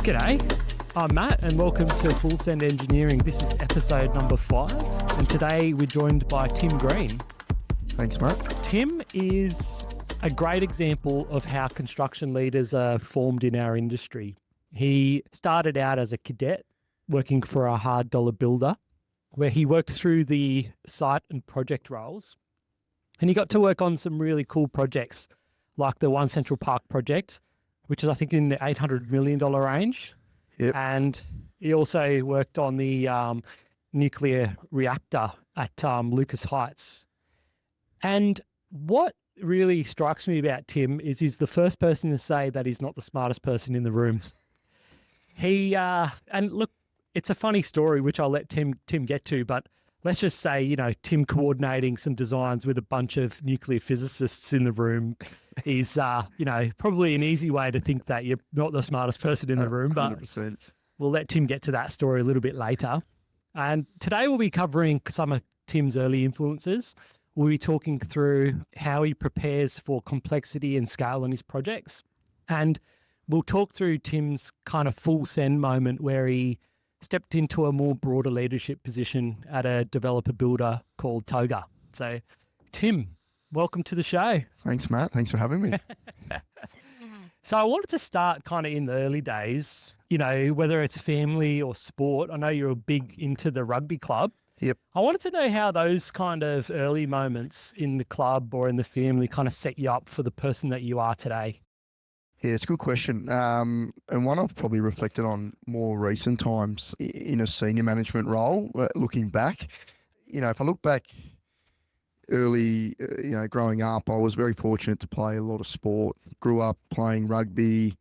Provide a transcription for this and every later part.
G'day, I'm Matt and welcome to Full Send Engineering. This is episode number 5 and today we're joined by Tim Green. Thanks, Matt. Tim is a great example of how construction leaders are formed in our industry. He started out as a cadet working for a hard dollar builder where he worked through the site and project roles, and he got to work on some really cool projects like the One Central Park project, which is I think in the $800 million range. Yep. And he also worked on the nuclear reactor at Lucas Heights. And what really strikes me about Tim is he's the first person to say that he's not the smartest person in the room. And look, it's a funny story, which I'll let Tim get to, but let's just say, Tim coordinating some designs with a bunch of nuclear physicists in the room is, probably an easy way to think that you're not the smartest person in the room, but 100%. We'll let Tim get to that story a little bit later. And today we'll be covering some of Tim's early influences. We'll be talking through how he prepares for complexity and scale on his projects. And we'll talk through Tim's kind of full send moment where he stepped into a more broader leadership position at a developer builder called Toga. So, Tim, welcome to the show. Thanks, Matt. Thanks for having me. So I wanted to start kind of in the early days, whether it's family or sport. I know you're big into the rugby club. Yep. I wanted to know how those kind of early moments in the club or in the family kind of set you up for the person that you are today. Yeah, it's a good question. And one I've probably reflected on more recent times in a senior management role, looking back. If I look back early, growing up, I was very fortunate to play a lot of sport. Grew up playing rugby,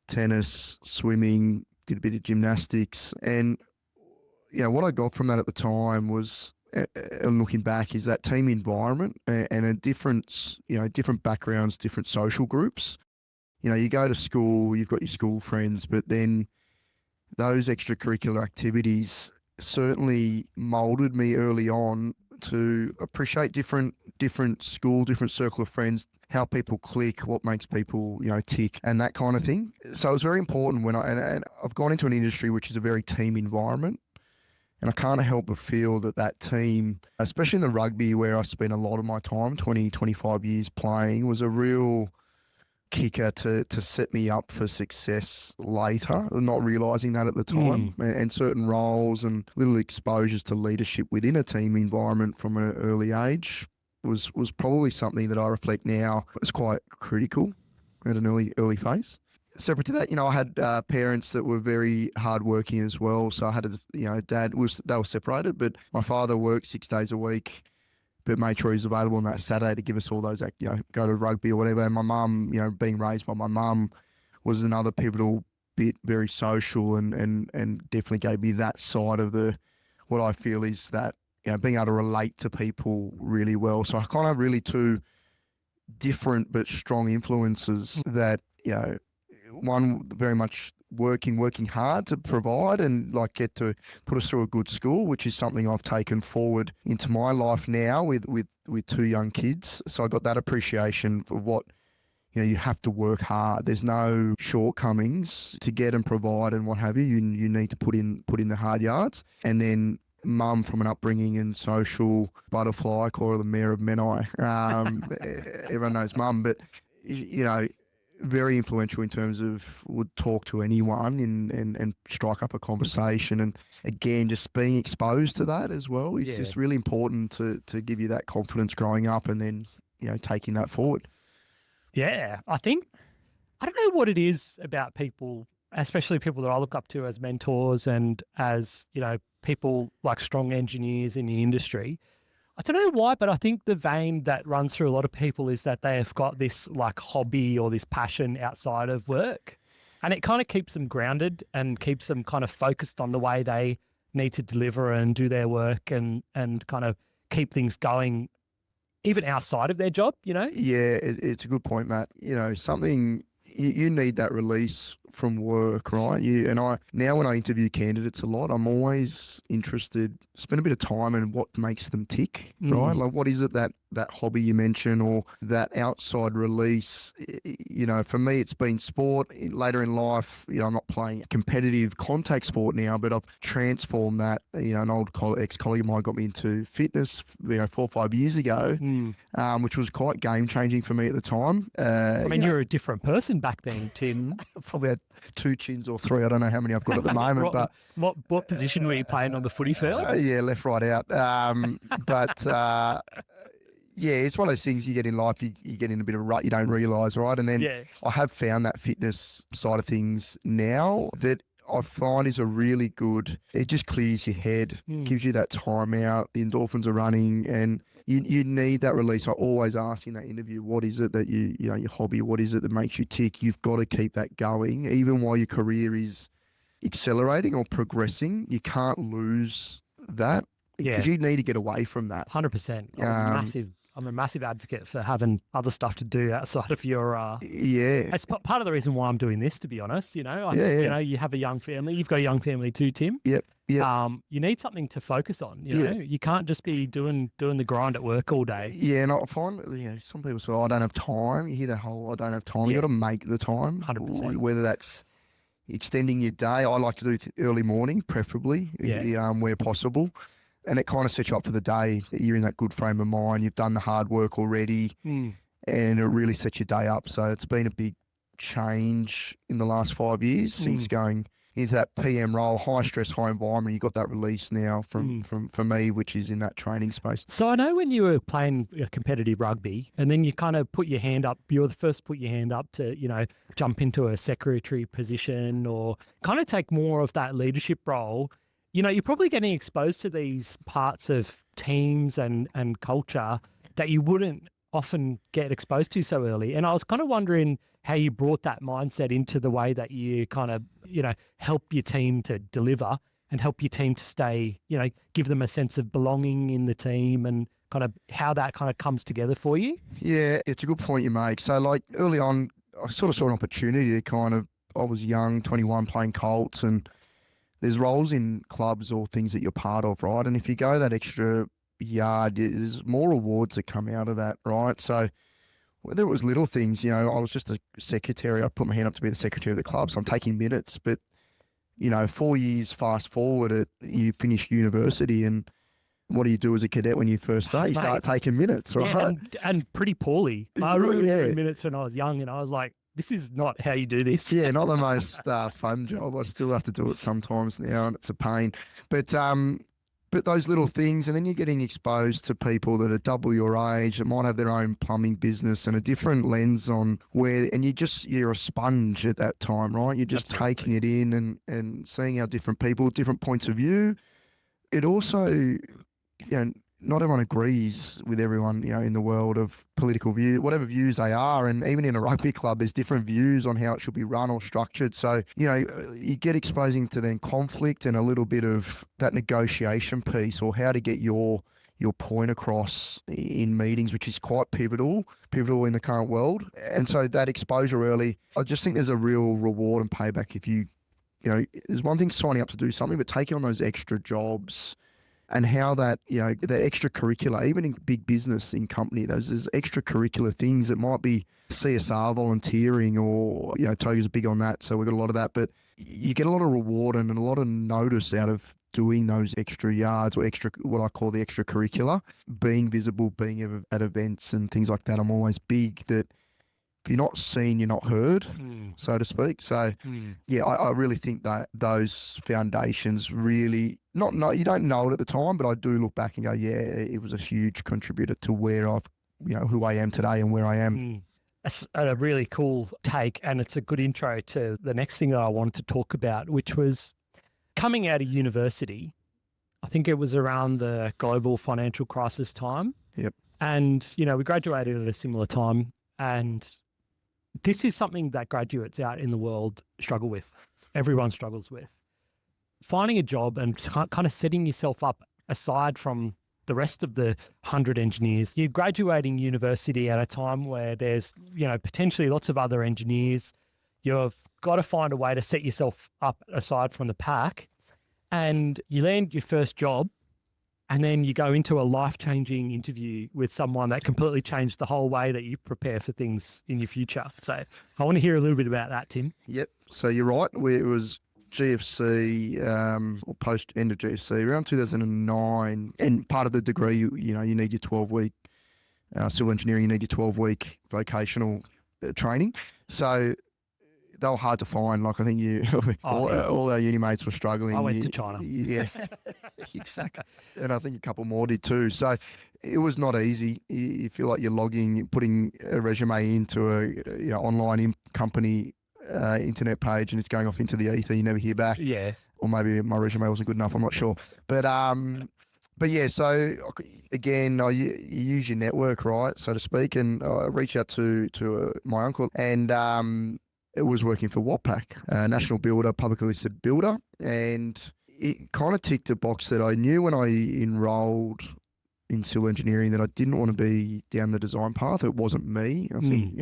tennis, swimming, did a bit of gymnastics. And, what I got from that at the time was, and looking back, is that team environment and a different backgrounds, different social groups. You go to school, you've got your school friends, but then those extracurricular activities certainly molded me early on to appreciate different school, different circle of friends, how people click, what makes people, tick and that kind of thing. So it was very important and I've gone into an industry which is a very team environment. And I can't help but feel that team, especially in the rugby where I spent a lot of my time, 20, 25 years playing, was a real kicker to set me up for success later, not realising that at the time. And certain roles and little exposures to leadership within a team environment from an early age was probably something that I reflect now is quite critical at an early phase. Separate to that, I had parents that were very hardworking as well. So I had dad they were separated, but my father worked 6 days a week, but made sure he was available on that Saturday to give us all those, go to rugby or whatever. And my mum, being raised by my mum was another pivotal bit, very social and definitely gave me that side of what I feel is that, being able to relate to people really well. So I kind of really two different but strong influences that, one very much working hard to provide and get to put us through a good school, which is something I've taken forward into my life now with 2 young kids. So I got that appreciation for what, you have to work hard. There's no shortcomings to get and provide and what have you. You need to put in the hard yards. And then mum from an upbringing and social butterfly, call her the mayor of Menai. Everyone knows mum, but, very influential in terms of would talk to anyone and strike up a conversation. And again, just being exposed to that as well is just really important to give you that confidence growing up and then, taking that forward. Yeah, I don't know what it is about people, especially people that I look up to as mentors and as, people like strong engineers in the industry. I don't know why, but I think the vein that runs through a lot of people is that they have got this hobby or this passion outside of work. And it kind of keeps them grounded and keeps them kind of focused on the way they need to deliver and do their work and kind of keep things going even outside of their job, Yeah, it's a good point, Matt. Something you need that release from work, right? Now when I interview candidates a lot, I'm always interested, spend a bit of time in what makes them tick, right? Like what is it that that hobby you mentioned or that outside release. For me, it's been sport. Later in life, I'm not playing competitive contact sport now, but I've transformed that. An old ex-colleague of mine got me into fitness, 4 or 5 years ago, which was quite game-changing for me at the time. You were a different person back then, Tim. Probably had 2 chins or 3. I don't know how many I've got at the moment. But what position were you playing on the footy field? Left, right, out. It's one of those things you get in life, you get in a bit of a rut you don't realise, right? And then I have found that fitness side of things now that I find is a really good, it just clears your head, gives you that time out, the endorphins are running, and you need that release. I always ask in that interview, what is it that your hobby, what is it that makes you tick? You've got to keep that going, even while your career is accelerating or progressing. You can't lose that because you need to get away from that. 100%. I'm a massive advocate for having other stuff to do outside of your. It's part of the reason why I'm doing this, to be honest. You have a young family. You've got a young family too, Tim. Yep. You need something to focus on. You can't just be doing the grind at work all day. Yeah, and I find some people say, I don't have time. You hear that whole, I don't have time. You got to make the time. 100%. Whether that's extending your day. I like to do early morning, preferably, where possible. And it kind of sets you up for the day. You're in that good frame of mind. You've done the hard work already, and it really sets your day up. So it's been a big change in the last 5 years since going into that PM role, high stress, high environment. You got that release now from me, which is in that training space. So I know when you were playing competitive rugby, and then you kind of put your hand up. You're the first to put your hand up to jump into a secretary position or kind of take more of that leadership role. You're probably getting exposed to these parts of teams and culture that you wouldn't often get exposed to so early. And I was kind of wondering how you brought that mindset into the way that you kind of, help your team to deliver and help your team to stay, give them a sense of belonging in the team and kind of how that kind of comes together for you. Yeah, it's a good point you make. So like early on, I sort of saw an opportunity to I was young, 21, playing Colts, and there's roles in clubs or things that you're part of, right? And if you go that extra yard, there's more rewards that come out of that, right? So whether it was little things, I was just a secretary. I put my hand up to be the secretary of the club, so I'm taking minutes. But, 4 years fast forward, you finish university, and what do you do as a cadet when you first start? You start taking minutes, right? Yeah, and pretty poorly. I remember doing minutes when I was young, and I was like, this is not how you do this. Yeah, not the most fun job. I still have to do it sometimes now, and it's a pain. But those little things, and then you're getting exposed to people that are double your age that might have their own plumbing business and a different lens on and you're a sponge at that time, right? You're just taking it in and seeing how different people, different points of view. It also, not everyone agrees with everyone, in the world of political view, whatever views they are. And even in a rugby club, there's different views on how it should be run or structured. So, you get exposing to then conflict and a little bit of that negotiation piece or how to get your point across in meetings, which is quite pivotal in the current world. And so that exposure early, I just think there's a real reward and payback if there's one thing signing up to do something, but taking on those extra jobs and how that, the extracurricular, even in big business, in company, there's extracurricular things that might be CSR volunteering or, Toga's big on that. So we've got a lot of that, but you get a lot of reward and a lot of notice out of doing those extra yards or what I call the extracurricular, being visible, being at events and things like that. I'm always big that if you're not seen, you're not heard, so to speak. So, I really think that those foundations really, you don't know it at the time, but I do look back and go, it was a huge contributor to where I've, who I am today and where I am. That's a really cool take, and it's a good intro to the next thing that I wanted to talk about, which was coming out of university. I think it was around the global financial crisis time. Yep. And, we graduated at a similar time, and this is something that graduates out in the world struggle with. Everyone struggles with. Finding a job and kind of setting yourself up aside from the rest of the 100 engineers. You're graduating university at a time where there's, potentially lots of other engineers. You've got to find a way to set yourself up aside from the pack. And you land your first job and then you go into a life-changing interview with someone that completely changed the whole way that you prepare for things in your future. So I want to hear a little bit about that, Tim. Yep. So you're right. It was GFC or post end of GFC around 2009, and part of the degree, you need your 12-week civil engineering. You need your 12-week vocational training. So they were hard to find. Like I think all our uni mates were struggling. I went to China. Yeah, exactly. And I think a couple more did too. So it was not easy. You feel like you're putting a resume into a online company internet page, and it's going off into the ether. You never hear back. Yeah. Or maybe my resume wasn't good enough. I'm not sure. But yeah. So again, you use your network, right, so to speak, and I reached out to my uncle, and it was working for Wappac, a national builder, publicly listed builder, and it kind of ticked a box that I knew when I enrolled in civil engineering that I didn't want to be down the design path. It wasn't me. I think.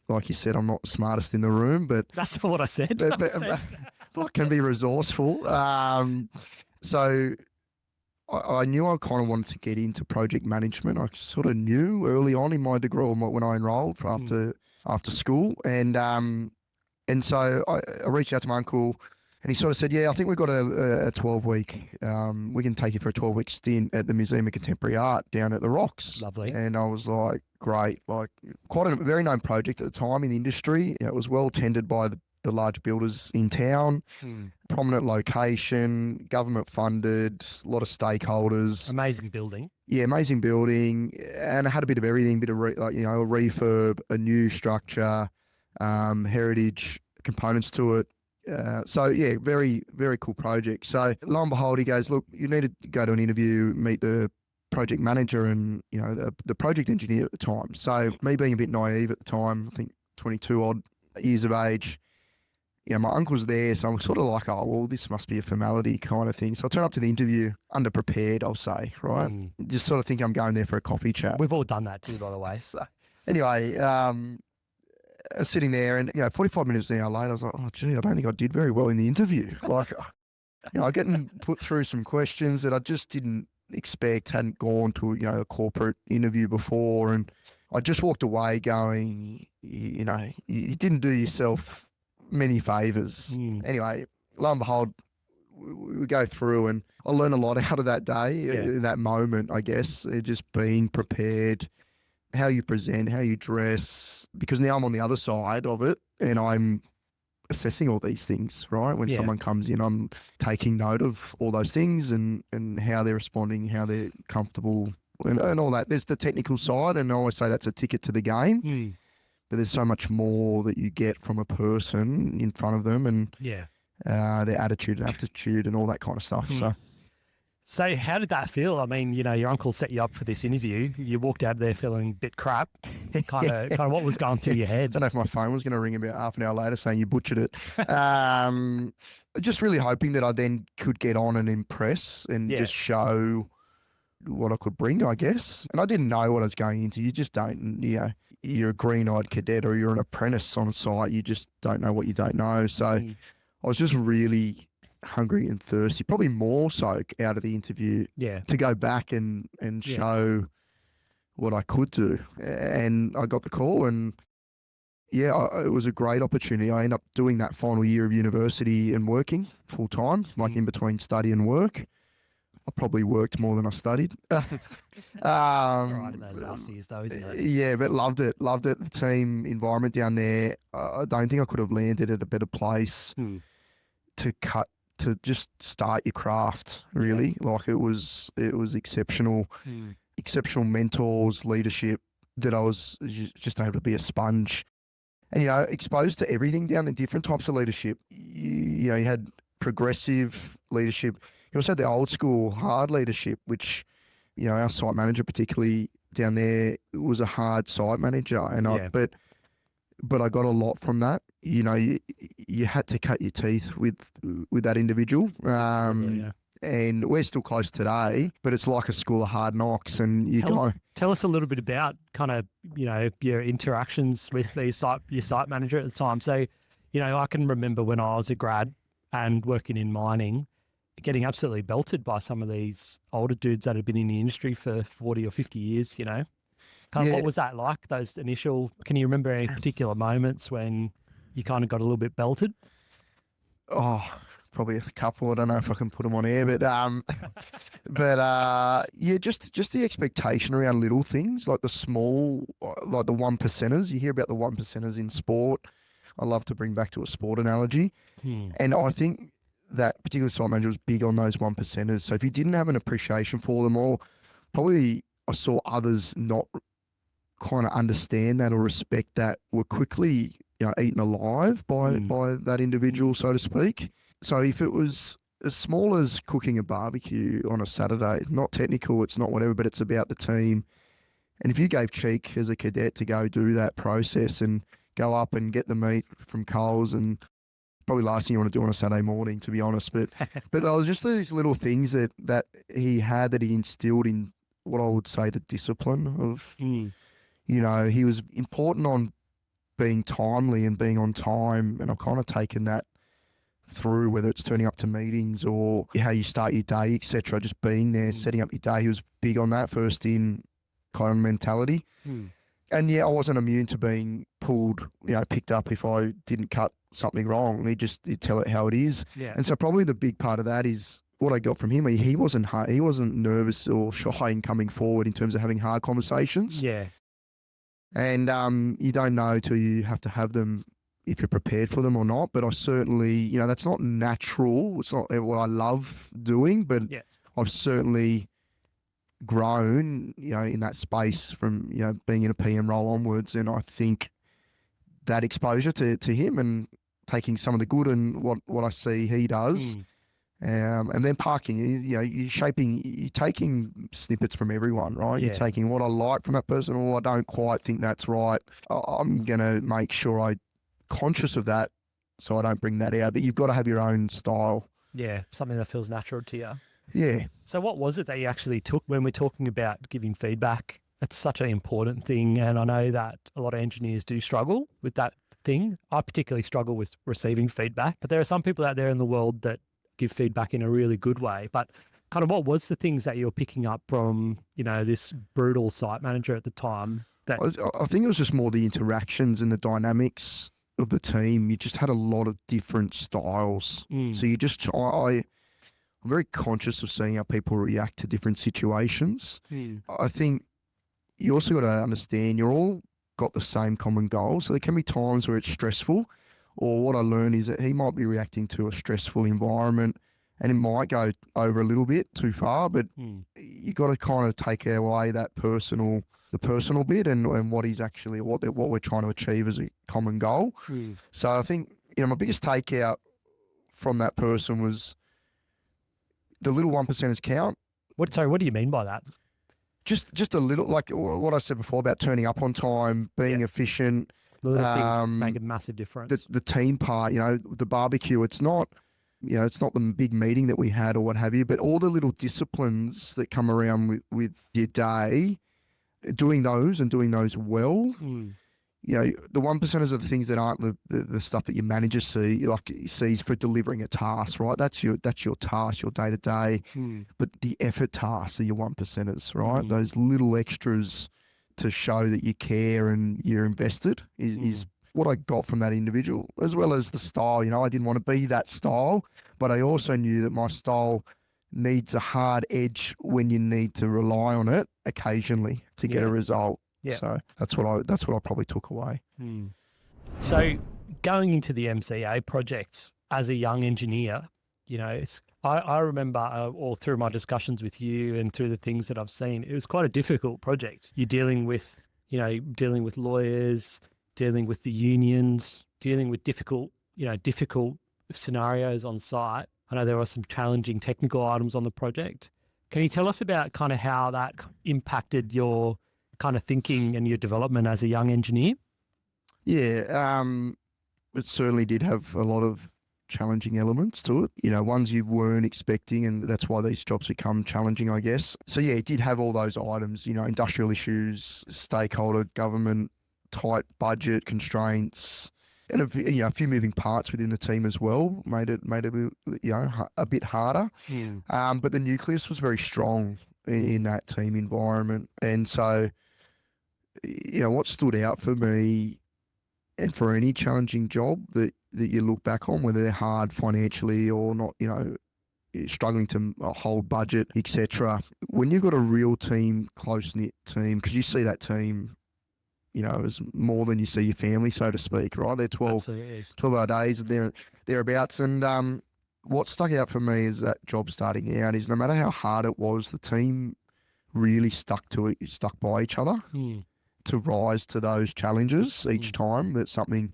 Like you said, I'm not the smartest in the room, but that's what I said. But I can be resourceful. So I knew I kind of wanted to get into project management. I sort of knew early on in my degree, or when I enrolled after school, and so I reached out to my uncle, and he sort of said, "Yeah, I think we've got a 12-week. We can take you for a 12-week stint at the Museum of Contemporary Art down at the Rocks." Lovely. And I was like, "Great!" Like quite a very known project at the time in the industry. It was well tended by the large builders in town. Prominent location, government funded, a lot of stakeholders. Amazing building. Yeah, amazing building, and it had a bit of everything, a refurb, a new structure, heritage components to it. So yeah, very, very cool project. So lo and behold, he goes, "Look, you need to go to an interview, meet the project manager and the project engineer at the time." So me being a bit naive at the time, I think 22 odd years of age, my uncle's there, so I'm sort of like, oh, well, this must be a formality kind of thing. So I turn up to the interview underprepared, I'll say, right? Just sort of think I'm going there for a coffee chat. We've all done that too, by the way. So anyway, sitting there, and 45 minutes an hour later, I was like, oh, gee, I don't think I did very well in the interview. Like, I'm getting put through some questions that I just didn't expect, hadn't gone to a corporate interview before, and I just walked away going, you didn't do yourself many favors. Anyway, lo and behold, we go through, and I learned a lot out of that day, in that moment, I guess, just being prepared, how you present, how you dress, because now I'm on the other side of it, and I'm assessing all these things, right? When someone comes in, I'm taking note of all those things and how they're responding, how they're comfortable, and all that. There's the technical side, and I always say that's a ticket to the game. But there's so much more that you get from a person in front of them, and their attitude and aptitude and all that kind of stuff. So how did that feel? I mean, your uncle set you up for this interview. You walked out there feeling a bit crap. Kind of what was going through your head? I don't know if my phone was going to ring about half an hour later saying you butchered it. Just really hoping that I then could get on and impress and just show what I could bring, I guess. And I didn't know what I was going into. You just don't, you're a green-eyed cadet or you're an apprentice on site. You just don't know what you don't know. So I was just really hungry and thirsty, probably more so out of the interview to go back and show what I could do. And I got the call, and it was a great opportunity. I ended up doing that final year of university and working full time, like in between study and work. I probably worked more than I studied. All right in those last years though, isn't it? Yeah, but loved it. Loved it. The team environment down there. I don't think I could have landed at a better place to just start your craft, really. Like it was exceptional. Exceptional mentors, leadership, that I was just able to be a sponge. And, exposed to everything down there, different types of leadership. You had progressive leadership. You also had the old school hard leadership, which, our site manager particularly down there was a hard site manager. And but I got a lot from that. You had to cut your teeth with that individual. And we're still close today, but it's like a school of hard knocks. And tell us a little bit about kind of, your interactions with your site manager at the time. So, I can remember when I was a grad and working in mining, getting absolutely belted by some of these older dudes that have been in the industry for 40 or 50 years, you know. Kind of, Yeah. what was that like, those initial, can you remember any particular moments when you kind of got a little bit belted? Oh, probably a couple. I don't know if I can put them on air, but yeah, just the expectation around little things like the small, like the one percenters. You hear about the one percenters in sport. I love to bring back to a sport analogy, and I think that particular site manager was big on those one percenters. So if you didn't have an appreciation for them, or probably I saw others not kind of understand that or respect that, were quickly eaten alive by that individual, so to speak. So if it was as small as cooking a barbecue on a Saturday, not technical, it's not whatever, but it's about the team. And if you gave cheek as a cadet to go do that process and go up and get the meat from Coles, and probably last thing you want to do on a Saturday morning, to be honest. But there was just these little things that he had, that he instilled in what I would say the discipline of, he was important on being timely and being on time. And I've kind of taken that through, whether it's turning up to meetings or how you start your day, etc. Just being there, setting up your day. He was big on that first in kind of mentality. And yeah, I wasn't immune to being pulled, picked up if I didn't cut something wrong. He'd tell it how it is. Yeah. And so probably the big part of that is what I got from him. He wasn't nervous or shy in coming forward in terms of having hard conversations. Yeah. And you don't know till you have to have them, if you're prepared for them or not. But I certainly, that's not natural. It's not what I love doing, but I've certainly grown, in that space from, being in a PM role onwards. And I think that exposure to him and taking some of the good and what I see he does, and then parking, you're taking snippets from everyone, right? Yeah. You're taking what I like from that person, or I don't quite think that's right. I'm going to make sure I'm conscious of that so I don't bring that out. But you've got to have your own style. Yeah, something that feels natural to you. Yeah. So what was it that you actually took when we're talking about giving feedback? It's such an important thing. And I know that a lot of engineers do struggle with that thing. I particularly struggle with receiving feedback, but there are some people out there in the world that give feedback in a really good way. But kind of what was the things that you were picking up from, this brutal site manager at the time? That I think it was just more the interactions and the dynamics of the team. You just had a lot of different styles. So I'm very conscious of seeing how people react to different situations. I think you also got to understand you're all got the same common goal. So there can be times where it's stressful, or what I learned is that he might be reacting to a stressful environment and it might go over a little bit too far, but you got to kind of take away the personal bit and what he's actually, what we're trying to achieve as a common goal. So I think, my biggest takeout from that person was the little 1%ers count. What do you mean by that? Just a little, like what I said before about turning up on time, being efficient. Little things make a massive difference. The team part, the barbecue, it's not the big meeting that we had or what have you, but all the little disciplines that come around with your day, doing those well. The 1%ers are the things that aren't the stuff that your manager sees for delivering a task, right? That's your task, your day to day. But the effort tasks are your 1%ers, right? Those little extras to show that you care and you're invested is what I got from that individual, as well as the style. I didn't want to be that style, but I also knew that my style needs a hard edge when you need to rely on it occasionally to get a result. Yeah. So that's what I probably took away. So going into the MCA projects as a young engineer, I remember all through my discussions with you and through the things that I've seen, it was quite a difficult project. You're dealing with lawyers, dealing with the unions, dealing with difficult scenarios on site. I know there were some challenging technical items on the project. Can you tell us about kind of how that impacted your kind of thinking and your development as a young engineer? Yeah, it certainly did have a lot of challenging elements to it, ones you weren't expecting, and that's why these jobs become challenging, I guess. So yeah, it did have all those items, industrial issues, stakeholder, government, tight budget constraints, and a few moving parts within the team as well made it a bit harder. But the nucleus was very strong in that team environment, and so what stood out for me, and for any challenging job that you look back on, whether they're hard financially or not, struggling to hold budget, etc. When you've got a real team, close knit team, because you see that team, as more than you see your family, so to speak, right? They're 12-hour days and thereabouts. And what stuck out for me is that job starting out is no matter how hard it was, the team really stuck by each other to rise to those challenges each time that something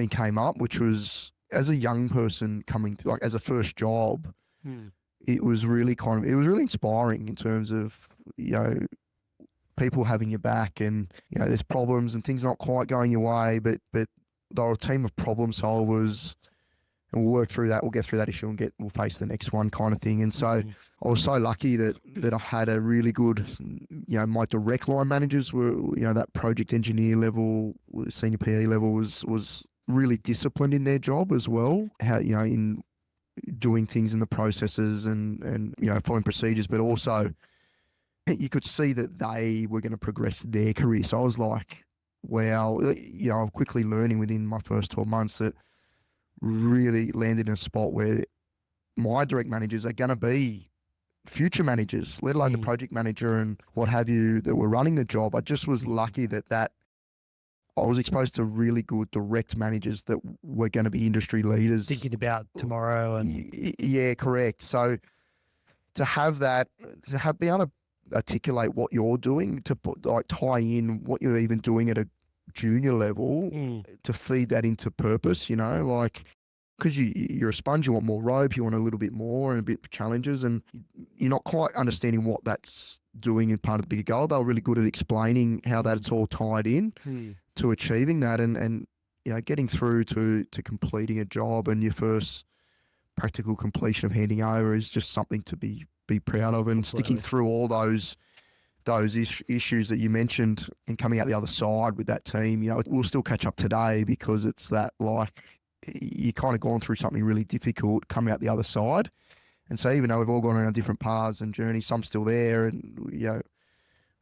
came up, which was, as a young person coming to, as a first job, it was really inspiring in terms of, people having your back, and, there's problems and things not quite going your way, but they're a team of problem solvers, and we'll work through that. We'll get through that issue and we'll face the next one, kind of thing. And so I was so lucky that I had a really good, my direct line managers were, that project engineer level, senior PE level was really disciplined in their job as well. How, in doing things in the processes and following procedures, but also you could see that they were going to progress their career. So I was like, wow, I'm quickly learning within my first 12 months that really landed in a spot where my direct managers are going to be future managers, let alone the project manager and what have you that were running the job. I just was lucky that I was exposed to really good direct managers that were going to be industry leaders. Thinking about tomorrow. And yeah, correct. So to have that, be able to articulate what you're doing, to tie in what you're even doing at a junior level, to feed that into purpose, because you're a sponge, you want more rope, you want a little bit more and a bit of challenges, and you're not quite understanding what that's doing in part of the bigger goal. They were really good at explaining how that's all tied in to achieving that, and getting through to completing a job, and your first practical completion of handing over is just something to be proud of, and sticking through all those issues that you mentioned and coming out the other side with that team. We'll still catch up today because it's that, you kind of gone through something really difficult, come out the other side. And so even though we've all gone on our different paths and journeys, some still there, and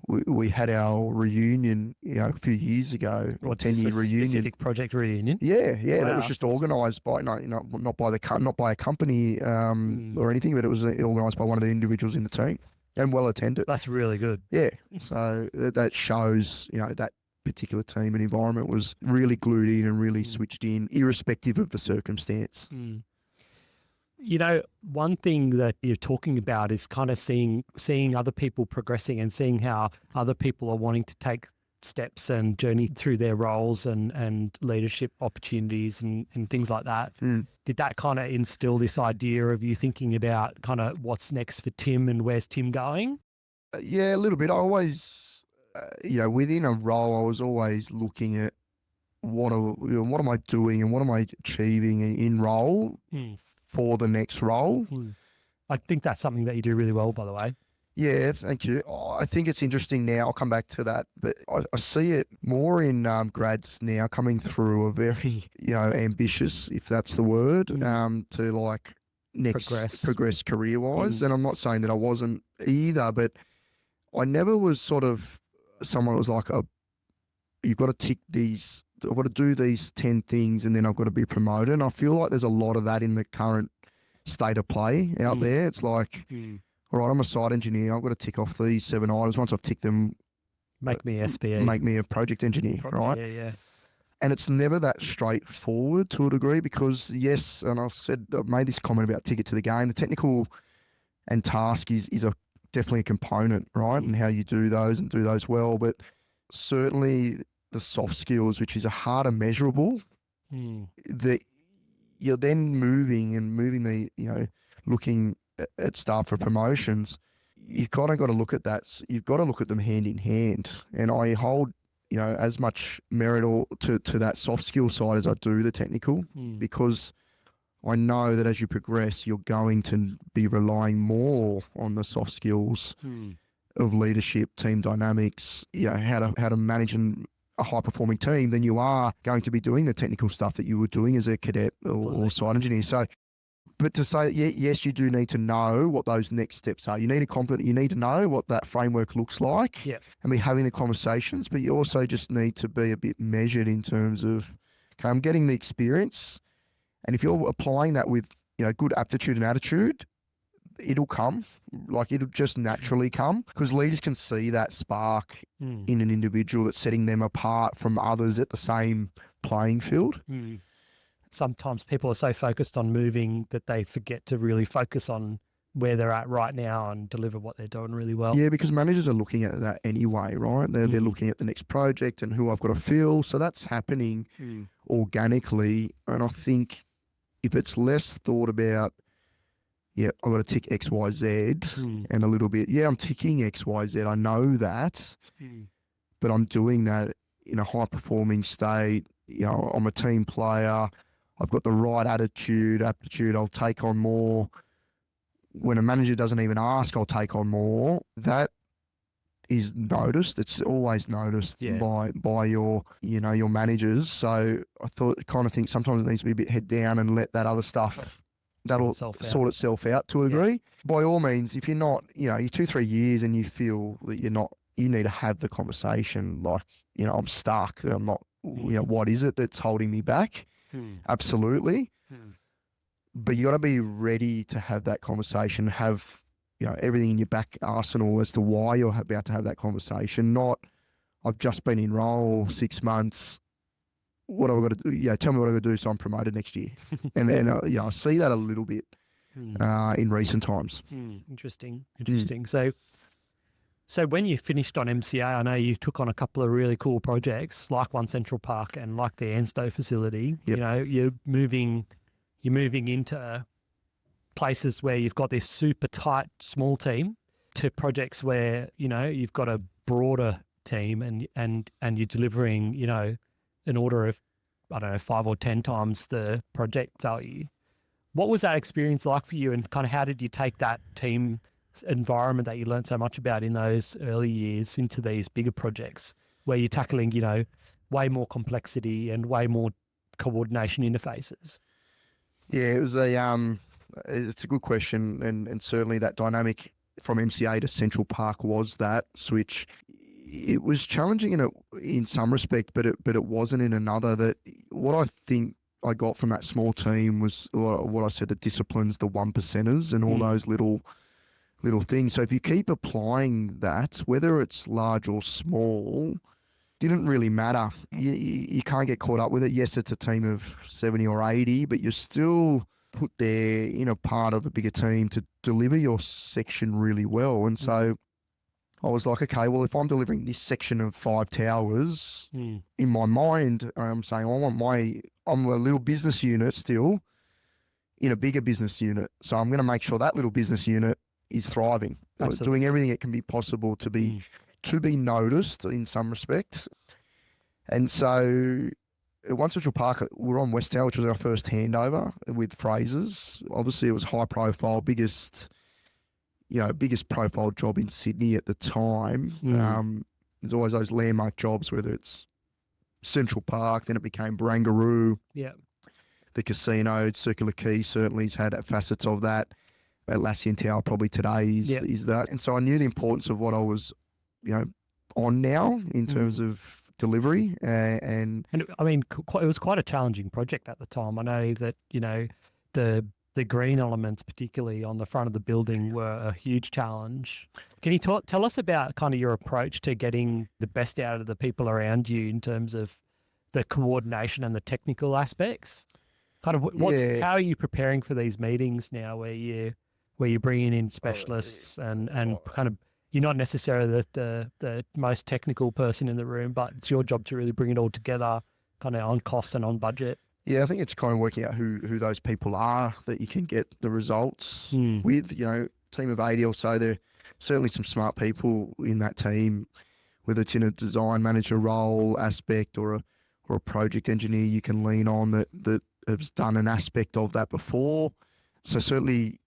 we had our reunion, a few years ago, or 10-year reunion. Specific project reunion. Yeah, Wow, that was just organised by not by a company or anything, but it was organised by one of the individuals in the team and well attended. That's really good. Yeah, so that shows that particular team and environment was really glued in and really switched in, irrespective of the circumstance. One thing that you're talking about is kind of seeing other people progressing and seeing how other people are wanting to take steps and journey through their roles and leadership opportunities and things like that. Did that kind of instill this idea of you thinking about kind of what's next for Tim and where's Tim going? Yeah, a little bit. I always, within a role, I was always looking at what am I doing and what am I achieving in role for the next role. I think that's something that you do really well, by the way. Yeah, thank you. I think it's interesting now. I'll come back to that, but I see it more in grads now coming through a very, ambitious, if that's the word, to progress career-wise. And I'm not saying that I wasn't either, but I never was sort of someone who was like, you've got to tick these, I've got to do these 10 things and then I've got to be promoted. And I feel like there's a lot of that in the current state of play out there. It's like, all right, I'm a site engineer. I've got to tick off these 7 items. Once I've ticked them, make me SPE. Make me a project engineer, right? Yeah. And it's never that straightforward to a degree because, yes, and I've made this comment about ticket to the game. The technical and task is definitely a component, right? And how you do those and do those well. But certainly the soft skills, which is a harder measurable, that you're then moving the, looking at staff for promotions, you've kind of got to look at that. You've got to look at them hand in hand. And I hold, as much merit to that soft skill side as I do the technical, because I know that as you progress, you're going to be relying more on the soft skills of leadership, team dynamics, how to manage and a high-performing team, then you are going to be doing the technical stuff that you were doing as a cadet or site engineer. So, but to say, yes, you do need to know what those next steps are. You need to know what that framework looks like, and be having the conversations. But you also just need to be a bit measured in terms of, okay, I'm getting the experience, and if you're applying that with good aptitude and attitude, it'll come. Like, it'll just naturally come, because leaders can see that spark in an individual that's setting them apart from others at the same playing field. Sometimes people are so focused on moving that they forget to really focus on where they're at right now and deliver what they're doing really well. Yeah, because managers are looking at that anyway, right? They're looking at the next project and who I've got to fill. So that's happening organically. And I think if it's less thought about, I've got to tick X, Y, Z, and a little bit, I'm ticking X, Y, Z. I know that, but I'm doing that in a high-performing state. I'm a team player. I've got the right aptitude. I'll take on more. When a manager doesn't even ask, I'll take on more. That is noticed. It's always noticed by your managers. So I think sometimes it needs to be a bit head down and let that other stuff, that'll sort itself out to a degree. By all means, if you're not, you're 2-3 years and you feel that you're not, you need to have the conversation. Like, I'm stuck. I'm not, what is it that's holding me back? Absolutely. But you got to be ready to have that conversation, have, everything in your back arsenal as to why you're about to have that conversation. Not, I've just been in role 6 months. What have I got to do? Tell me what I've got to do so I'm promoted next year. And then, I see that a little bit in recent times. Interesting. So when you finished on MCA, I know you took on a couple of really cool projects, like One Central Park and like the Ansto facility. Yep. You're moving into places where you've got this super tight small team to projects where you've got a broader team and you're delivering an order of, I don't know, 5 or 10 times the project value. What was that experience like for you, and kind of how did you take that team environment that you learned so much about in those early years into these bigger projects where you're tackling way more complexity and way more coordination interfaces? Yeah, it's a good question, and certainly that dynamic from MCA to Central Park was that switch. It was challenging in some respect, but it wasn't in another. That what I think I got from that small team was what I said, the disciplines, the 1%ers, and all those little things. So if you keep applying that, whether it's large or small, didn't really matter. You can't get caught up with it. Yes, it's a team of 70 or 80, but you're still put there in a part of a bigger team to deliver your section really well. And so I was like, okay, well, if I'm delivering this section of 5 towers, in my mind, I'm saying I'm a little business unit still in a bigger business unit. So I'm going to make sure that little business unit is thriving, doing everything it can be possible to be noticed in some respects. And so at One Central Park, we're on West Tower, which was our first handover with Fraser's. Obviously, it was high profile, biggest profile job in Sydney at the time. There's always those landmark jobs, whether it's Central Park, then it became Barangaroo. The casino, Circular Quay certainly has had facets of that. Atlassian Tower probably today is that. And so I knew the importance of what I was, on now in terms of delivery. And I mean, it was quite a challenging project at the time. I know that, the green elements, particularly on the front of the building, were a huge challenge. Can you tell us about kind of your approach to getting the best out of the people around you in terms of the coordination and the technical aspects? Kind of how are you preparing for these meetings now where you're bringing in specialists and kind of, you're not necessarily the most technical person in the room, but it's your job to really bring it all together kind of on cost and on budget? Yeah, I think it's kind of working out who those people are that you can get the results with. Team of 80 or so, there are certainly some smart people in that team, whether it's in a design manager role aspect or a project engineer you can lean on that has done an aspect of that before. So certainly,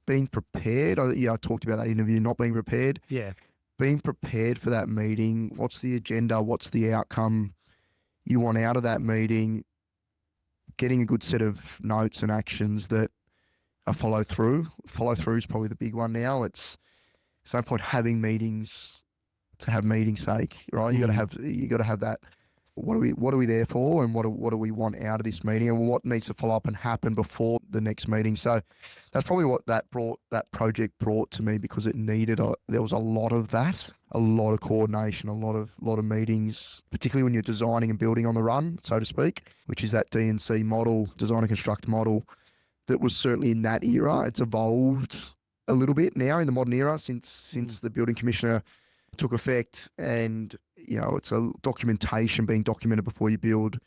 being prepared. I talked about that interview, not being prepared. Yeah. being prepared for that meeting. What's the agenda? What's the outcome you want out of that meeting? Getting a good set of notes and actions that are follow through. Follow through is probably the big one now. It's no point having meetings to have meeting's sake, right? You got to have that. What are we there for, and what do we want out of this meeting, and what needs to follow up and happen before the next meeting? So that's probably what that project brought to me, because it needed there was a lot of that, a lot of coordination, a lot of meetings, particularly when you're designing and building on the run, so to speak, which is that D&C model, design and construct model, that was certainly in that era. It's evolved a little bit now in the modern era since the building commissioner took effect, and it's a documentation. Being documented before you build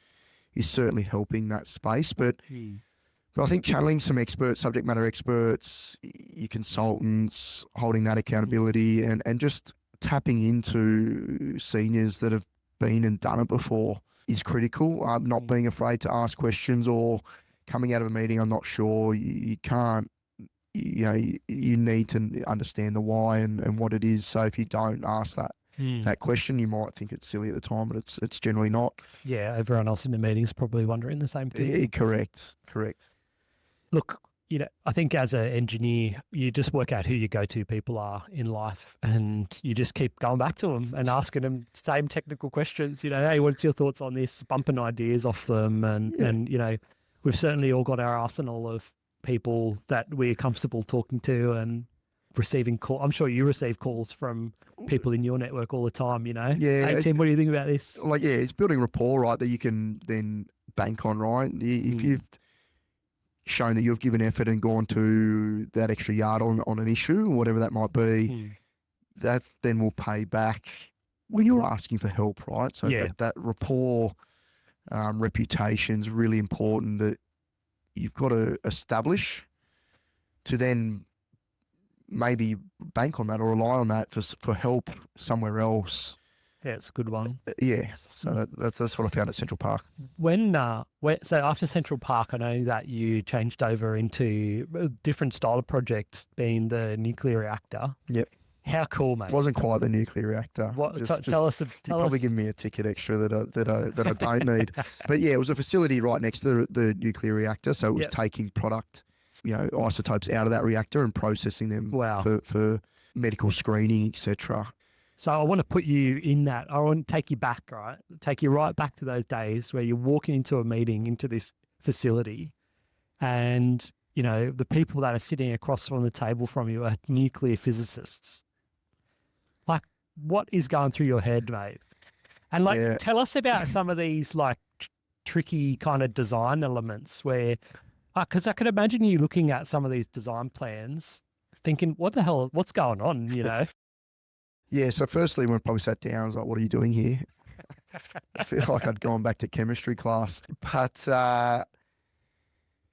is certainly helping that space. But I think channeling some experts, subject matter experts, your consultants, holding that accountability, and just tapping into seniors that have been and done it before is critical. Not being afraid to ask questions, or coming out of a meeting, I'm not sure. You can't. You need to understand the why and what it is. So if you don't ask that question, you might think it's silly at the time, but it's generally not. Yeah, everyone else in the meeting is probably wondering the same thing. Yeah, correct. Look, I think as an engineer, you just work out who your go-to people are in life, and you just keep going back to them and asking them same technical questions. Hey, what's your thoughts on this? Bumping ideas off them, and we've certainly all got our arsenal of people that we're comfortable talking to and receiving calls. I'm sure you receive calls from people in your network all the time, Yeah. Hey, Tim, what do you think about this? It's building rapport, right, that you can then bank on, right? If you've shown that you've given effort and gone to that extra yard on an issue, or whatever that might be, that then will pay back when you're asking for help, right? So that rapport, reputation is really important, that you've got to establish to then maybe bank on that or rely on that for help somewhere else. Yeah, it's a good one. Yeah, so that's what I found at Central Park. So after Central Park, I know that you changed over into a different style of project, being the nuclear reactor. Yep. How cool, mate! It wasn't quite the nuclear reactor. Tell us. You're probably giving me a ticket extra that I don't need. But yeah, it was a facility right next to the nuclear reactor, so it was taking product, isotopes out of that reactor and processing them for medical screening, etc. So I want to put you in that. I want to take you back, right? Take you right back to those days where you're walking into a meeting, into this facility, and the people that are sitting across from the table from you are nuclear physicists. Like, what is going through your head, mate? And tell us about some of these tricky kind of design elements where, because I could imagine you looking at some of these design plans thinking, what the hell, what's going on, Yeah, so firstly, when I probably sat down, I was like, what are you doing here? I feel like I'd gone back to chemistry class. But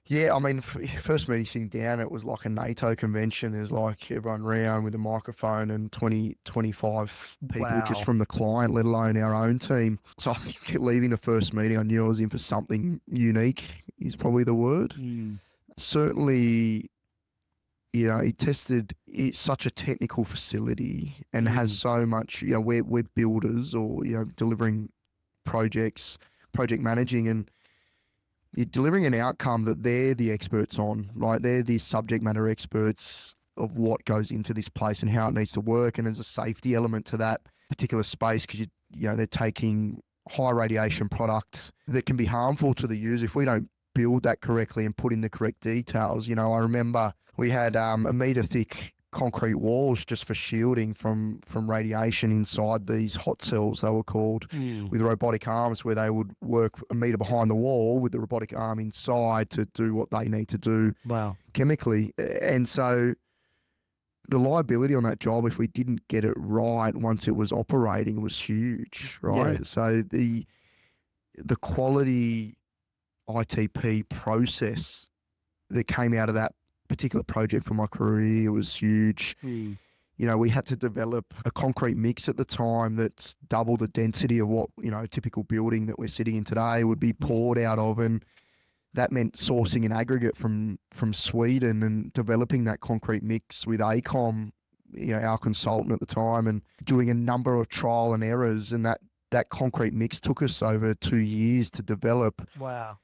yeah, I mean, first meeting sitting down, it was like a NATO convention. There's everyone round with a microphone and 20, 25 people just from the client, let alone our own team. So I think leaving the first meeting, I knew I was in for something unique is probably the word. Certainly, he tested, it's such a technical facility and has so much, we're builders or, delivering projects, project managing, and you're delivering an outcome that they're the experts on, right? They're the subject matter experts of what goes into this place and how it needs to work. And there's a safety element to that particular space, because they're taking high radiation product that can be harmful to the user if we don't build that correctly and put in the correct details. I remember we had a metre thick concrete walls just for shielding from radiation inside these hot cells, they were called, with robotic arms, where they would work a metre behind the wall with the robotic arm inside to do what they need to do chemically. And so the liability on that job, if we didn't get it right once it was operating, was huge, right? Yeah. So the quality ITP process that came out of that particular project for my career was huge. We had to develop a concrete mix at the time that's double the density of what, a typical building that we're sitting in today would be poured out of. And that meant sourcing an aggregate from Sweden and developing that concrete mix with AECOM, our consultant at the time, and doing a number of trial and errors, and that concrete mix took us over 2 years to develop Wow.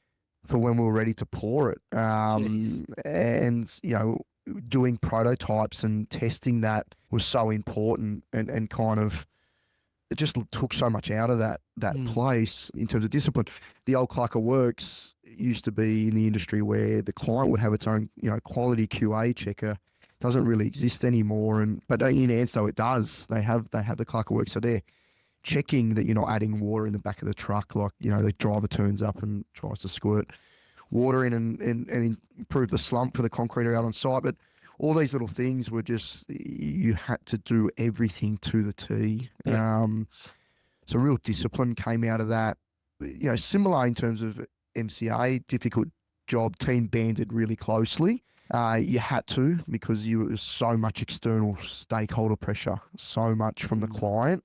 for when we were ready to pour it. Jeez. And, doing prototypes and testing that was so important, and kind of it just took so much out of that place in terms of discipline. The old clerk of works used to be in the industry where the client would have its own, quality QA checker. Doesn't really exist anymore. But in ANSTO it does. They have the clerk of works, so they're checking that you're not adding water in the back of the truck, like, the driver turns up and tries to squirt water in and improve the slump for the concrete out on site. But all these little things were just, you had to do everything to the T. Yeah. So real discipline came out of that. Similar in terms of MCA, difficult job, team banded really closely. You had to, because you was so much external stakeholder pressure, so much from the client,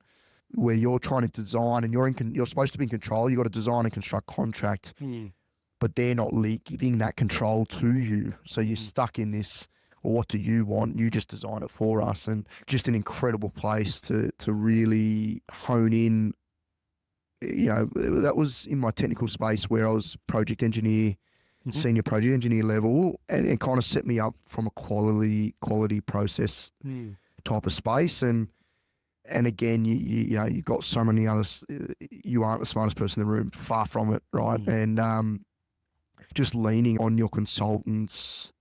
where you're trying to design and you're supposed to be in control. You got to design and construct contract, but they're not giving that control to you. So you're stuck in this. Well, what do you want? You just design it for us. And just an incredible place to really hone in. That was in my technical space where I was project engineer, senior project engineer level, and it kind of set me up from a quality process type of space. And again, you got so many others. You aren't the smartest person in the room, far from it, right? And just leaning on your consultants,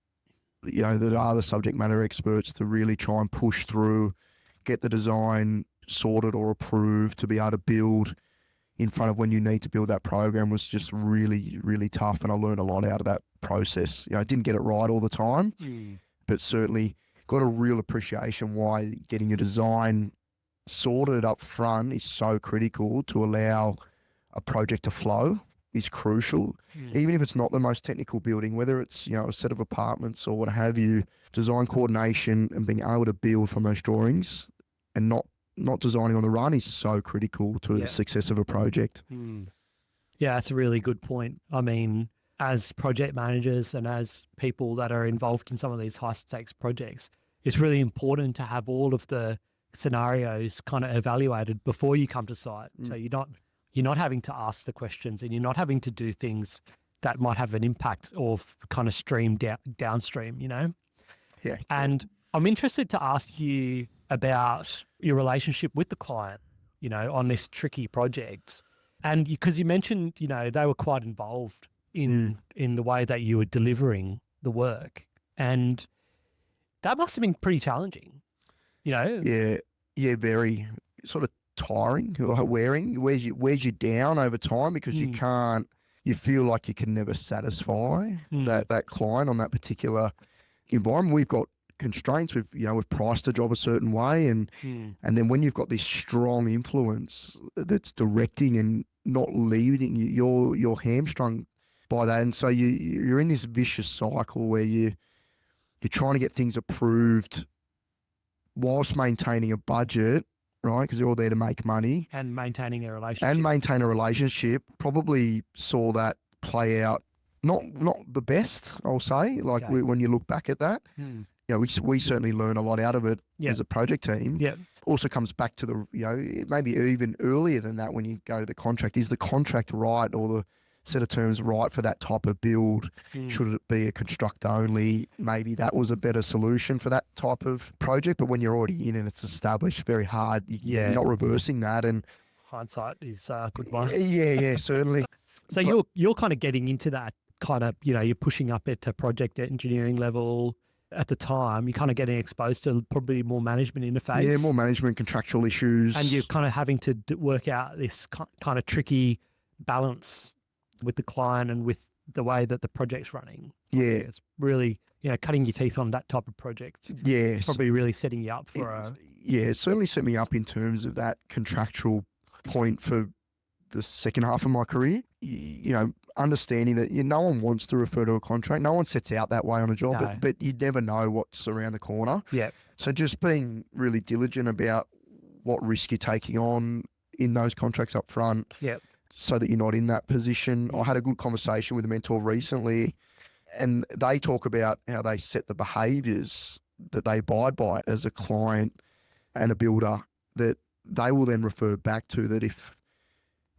that are the subject matter experts, to really try and push through, get the design sorted or approved to be able to build in front of when you need to build that program, was just really, really tough. And I learned a lot out of that process. I didn't get it right all the time, but certainly got a real appreciation why getting your design sorted up front is so critical to allow a project to flow. Is crucial, even if it's not the most technical building, whether it's a set of apartments or what have you. Design coordination and being able to build from those drawings and not designing on the run is so critical to the success of a project. Yeah, that's a really good point. I mean, as project managers and as people that are involved in some of these high stakes projects, it's really important to have all of the scenarios kind of evaluated before you come to site. So you're not having to ask the questions, and you're not having to do things that might have an impact or kind of stream downstream, Yeah. And I'm interested to ask you about your relationship with the client, on this tricky project. And because you mentioned, they were quite involved in the way that you were delivering the work. And that must have been pretty challenging, Yeah, very sort of tiring, like wears you down over time, because you feel like you can never satisfy that client on that particular environment. We've got constraints. We've priced a job a certain way, and then when you've got this strong influence that's directing and not leading, you're hamstrung by that. And so you're in this vicious cycle where you're trying to get things approved whilst maintaining a budget, right? Because they're all there to make money. And maintaining a relationship. And maintain a relationship. Probably saw that play out not the best, I'll say, like when you look back at that. We certainly learn a lot out of it as a project team. Yeah. Also comes back to the, maybe even earlier than that, when you go to the contract. Is the contract right, or the set of terms right for that type of build? Should it be a construct only? Maybe that was a better solution for that type of project. But when you're already in and it's established, very hard. You're not reversing that. And hindsight is a good one. Yeah, certainly. So you're kind of getting into that kind of, you're pushing up it to project engineering level. At the time, you're kind of getting exposed to probably more management interface. Yeah, more management, contractual issues. And you're kind of having to work out this kind of tricky balance with the client and with the way that the project's running. Yeah. It's really, cutting your teeth on that type of project. Yeah. It's probably really setting you up for it certainly set me up in terms of that contractual point for the second half of my career. Understanding that no one wants to refer to a contract. No one sets out that way on a job, but you never know what's around the corner. Yeah. So just being really diligent about what risk you're taking on in those contracts up front. Yeah. So that you're not in that position. I had a good conversation with a mentor recently, and they talk about how they set the behaviours that they abide by as a client and a builder, that they will then refer back to, that if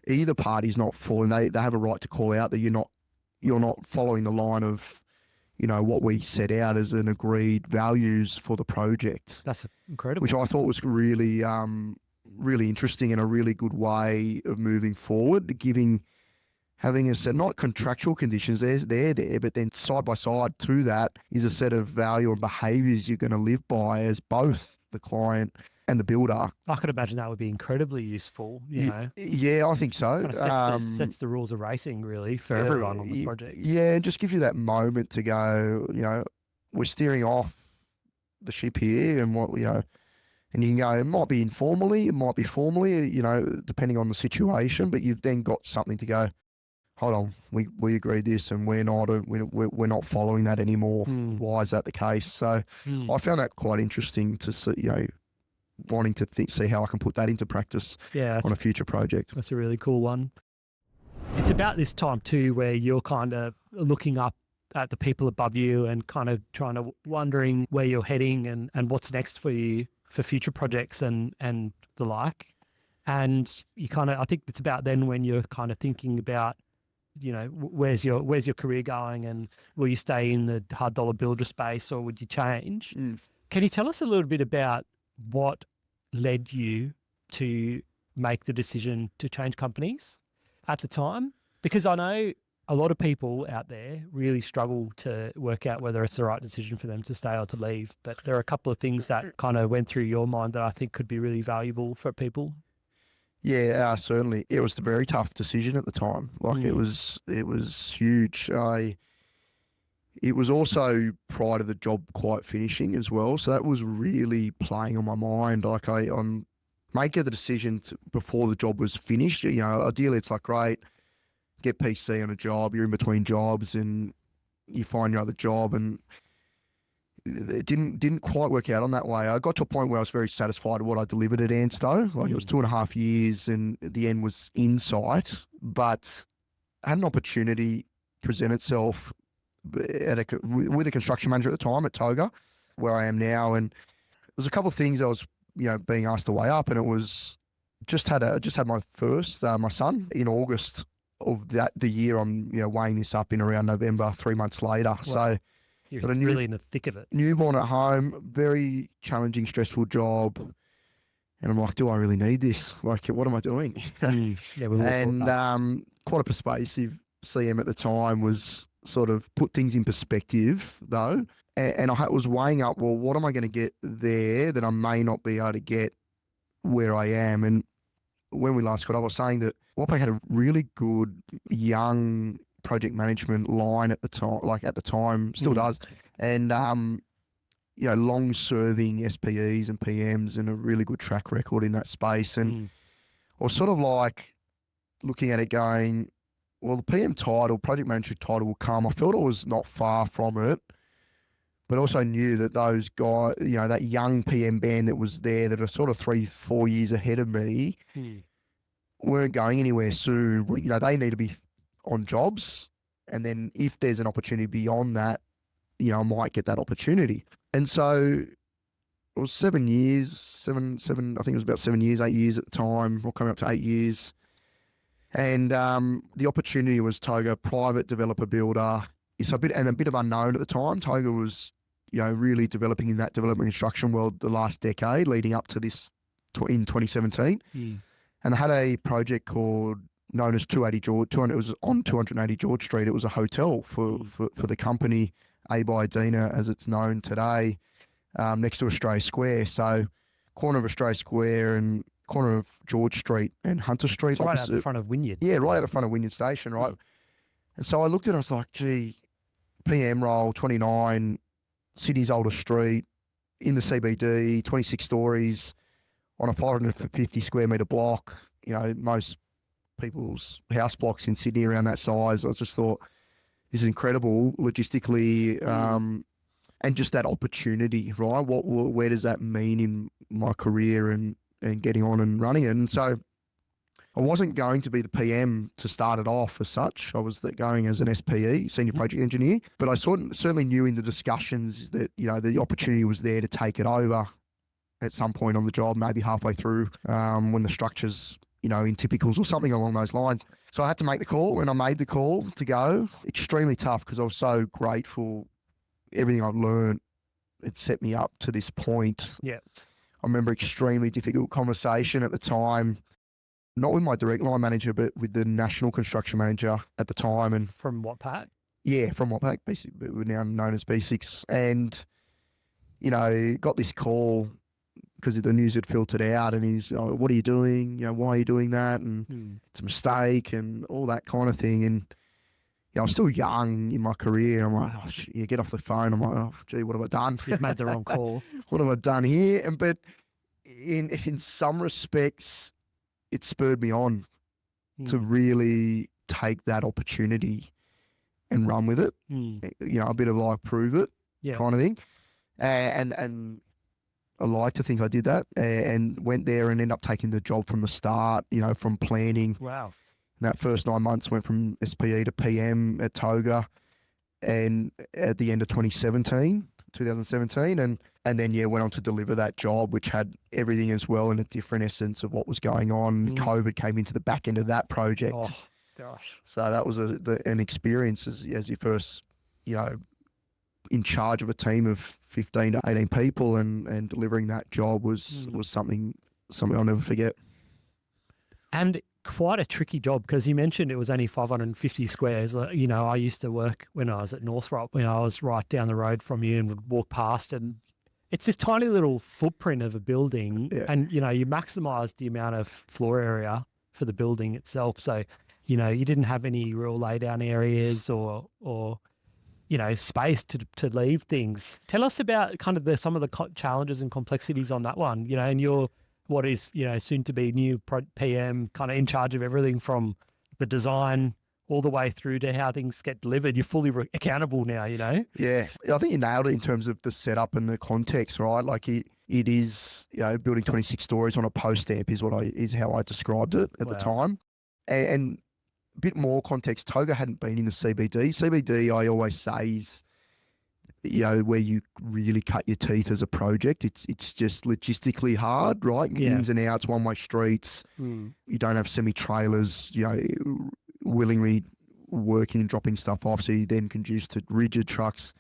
either party's not following, they have a right to call out that you're not following the line of, what we set out as an agreed values for the project. That's incredible. Which I thought was really, really interesting and a really good way of moving forward, having a set, not contractual conditions, they're there, but then side by side to that is a set of value and behaviours you're going to live by as both the client and the builder. I could imagine that would be incredibly useful, you know. Yeah, I think so. Kind of sets the rules of racing, really, for everyone on the project. Yeah, and just gives you that moment to go, we're steering off the ship here, and and you can go, it might be informally, it might be formally, depending on the situation, but you've then got something to go, hold on, we agreed this, and we're not following that anymore. Why is that the case? So I found that quite interesting to see, wanting to see how I can put that into practice on a future project. That's a really cool one. It's about this time too where you're kind of looking up at the people above you and kind of wondering where you're heading and what's next for you for future projects and the like. And I think it's about then when you're kind of thinking about, where's your career going, and will you stay in the hard dollar builder space or would you change? Can you tell us a little bit about what led you to make the decision to change companies at the time? Because I know a lot of people out there really struggle to work out whether it's the right decision for them to stay or to leave. But there are a couple of things that kind of went through your mind that I think could be really valuable for people. Yeah, certainly. It was a very tough decision at the time. It was huge. It was also prior to the job quite finishing as well. So that was really playing on my mind. I'm making the decision before the job was finished. Ideally it's like, great, get PC on a job, you're in between jobs and you find your other job, and it didn't quite work out on that way. I got to a point where I was very satisfied with what I delivered at ANSTO. It was 2.5 years and the end was in sight, but I had an opportunity present itself with a construction manager at the time at Toga, where I am now. And there's a couple of things I was, being asked to weigh up, and it was just had my first, my son in August of the year. I'm, weighing this up in around November, 3 months later. Wow. So you're really in the thick of it. Newborn at home, very challenging, stressful job. And I'm like, do I really need this? What am I doing? And quite a persuasive CM at the time was sort of put things in perspective though. And I was weighing up, well, what am I going to get there that I may not be able to get where I am? And when we last got up, I was saying that Wapake had a really good young project management line at the time, still does. And, long-serving SPEs and PMs and a really good track record in that space. And I was sort of like looking at it going, well, the PM title, project manager title will come. I felt I was not far from it, but also knew that those guys, that young PM band that was there that are sort of 3-4 years ahead of me weren't going anywhere soon. They need to be on jobs. And then if there's an opportunity beyond that, I might get that opportunity. And so it was 7 years, I think it was about 7 years, 8 years at the time, or coming up to 8 years. And the opportunity was Toga, private developer builder. It's a bit of unknown at the time. Toga was, really developing in that development construction world the last decade leading up to this in 2017. And they had a project known as 280 George. It was on 280 George Street. It was a hotel for the company, Abidina, as it's known today, next to Australia Square. So corner of Australia Square and corner of George Street and Hunter Street. Right out the front of Wynyard. Yeah, right out the front of Wynyard Station, right? And so I looked at it, I was like, gee, PM role, 29, Sydney's oldest street, in the CBD, 26 stories, on a 550 square metre block. Most people's house blocks in Sydney around that size. I just thought, this is incredible logistically, and just that opportunity, right? Where does that mean in my career and getting on and running it? And so I wasn't going to be the PM to start it off as such. I was going as an SPE, Senior Project Engineer, but I certainly knew in the discussions that, the opportunity was there to take it over at some point on the job, maybe halfway through, when the structure's, in typicals or something along those lines. So I had to make the call, and I made the call to go. Extremely tough because I was so grateful. Everything I've learned, it set me up to this point. Yeah. I remember extremely difficult conversation at the time, not with my direct line manager, but with the national construction manager at the time. And from what pack? Yeah, from what pack, basically, we're now known as B6. And, got this call because the news had filtered out, and he's, oh, what are you doing? Why are you doing that? And it's a mistake and all that kind of thing. And, I was still young in my career. I'm like, you get off the phone. I'm like, oh, gee, what have I done? You've made the wrong call. What have I done here? But in some respects, it spurred me on to really take that opportunity and run with it. A bit of like prove it kind of thing. And I like to think I did that, and went there and ended up taking the job from the start, from planning. Wow. That first 9 months went from SPE to PM at Toga, and at the end of 2017, and then went on to deliver that job, which had everything as well in a different essence of what was going on. COVID came into the back end of that project. Oh, gosh. So that was an experience as you first, in charge of a team of 15 to 18 people, and delivering that job was something I'll never forget. And quite a tricky job, because you mentioned it was only 550 squares. I used to work when I was at Northrop, I was right down the road from you and would walk past, and it's this tiny little footprint of a building. Yeah. And, you maximised the amount of floor area for the building itself. So, you didn't have any real lay down areas or space to leave things. Tell us about kind of some of the challenges and complexities on that one, and you're what is, soon to be new PM, kind of in charge of everything from the design all the way through to how things get delivered. You're fully accountable now, Yeah, I think you nailed it in terms of the setup and the context, right? Like it is, building 26 stories on a post stamp is how I described it at the time. And a bit more context, Toga hadn't been in the CBD. CBD, I always say, is, where you really cut your teeth as a project. It's just logistically hard, right? Ins and outs, one-way streets. You don't have semi-trailers, willingly working and dropping stuff off. So you then conduce to rigid trucks.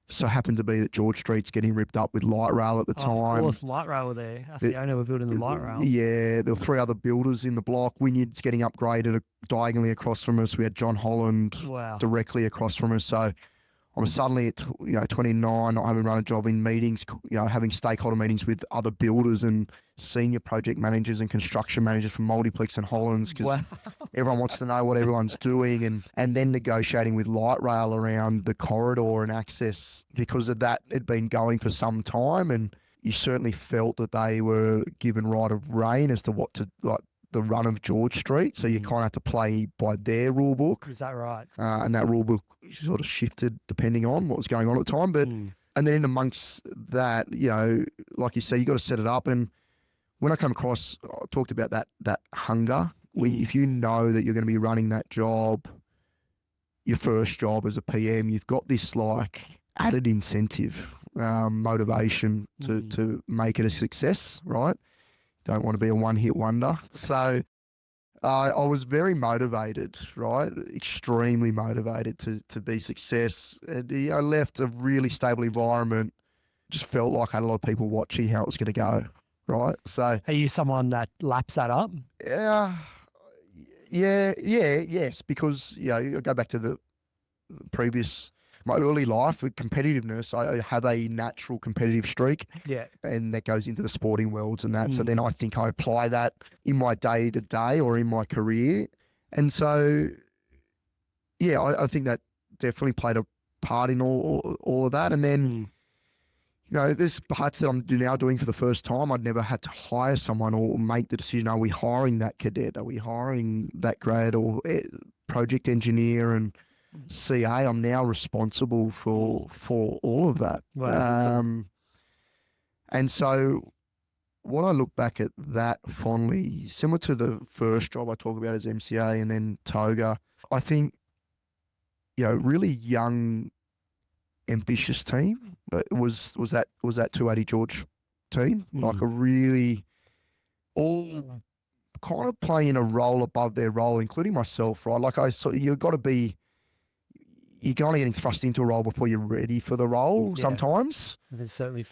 So happened to be that George Street's getting ripped up with light rail at the time. Of course, light rail were there. That's the owner were building the light rail. Yeah, there were 3 other builders in the block. Wynyard's getting upgraded diagonally across from us. We had John Holland directly across from us. So I'm suddenly at 29, not having run a job in meetings, having stakeholder meetings with other builders and senior project managers and construction managers from Multiplex and Hollands, because everyone wants to know what everyone's doing, and then negotiating with light rail around the corridor and access, because of that had been going for some time, and you certainly felt that they were given right of rein as to what to like. The run of George Street, so you kind of have to play by their rule book. Is that right? And that rule book sort of shifted depending on what was going on at the time. But and then in amongst that, like you say, you got to set it up. And when I come across, I talked about that hunger. If you know that you're going to be running that job, your first job as a PM, you've got this like added incentive, motivation to make it a success, right? Don't want to be a one-hit wonder. So I was very motivated, right? Extremely motivated to be success. And, I left a really stable environment. Just felt like I had a lot of people watching how it was going to go, right? So are you someone that laps that up? Yes. Because, I go back to the previous... My early life with competitiveness, I have a natural competitive streak. Yeah. And that goes into the sporting worlds and that. So then I think I apply that in my day-to-day or in my career. And so, I think that definitely played a part in all of that. And then, there's parts that I'm now doing for the first time. I'd never had to hire someone or make the decision, are we hiring that cadet? Are we hiring that grad or project engineer? And CA, I'm now responsible for all of that. Wow. And so what I look back at that fondly, similar to the first job I talk about as MCA and then Toga, I think, really young, ambitious team. Was that 280 George team, like a really all kind of playing a role above their role, including myself, right? Like you're going to getting thrust into a role before you're ready for the role sometimes. I can certainly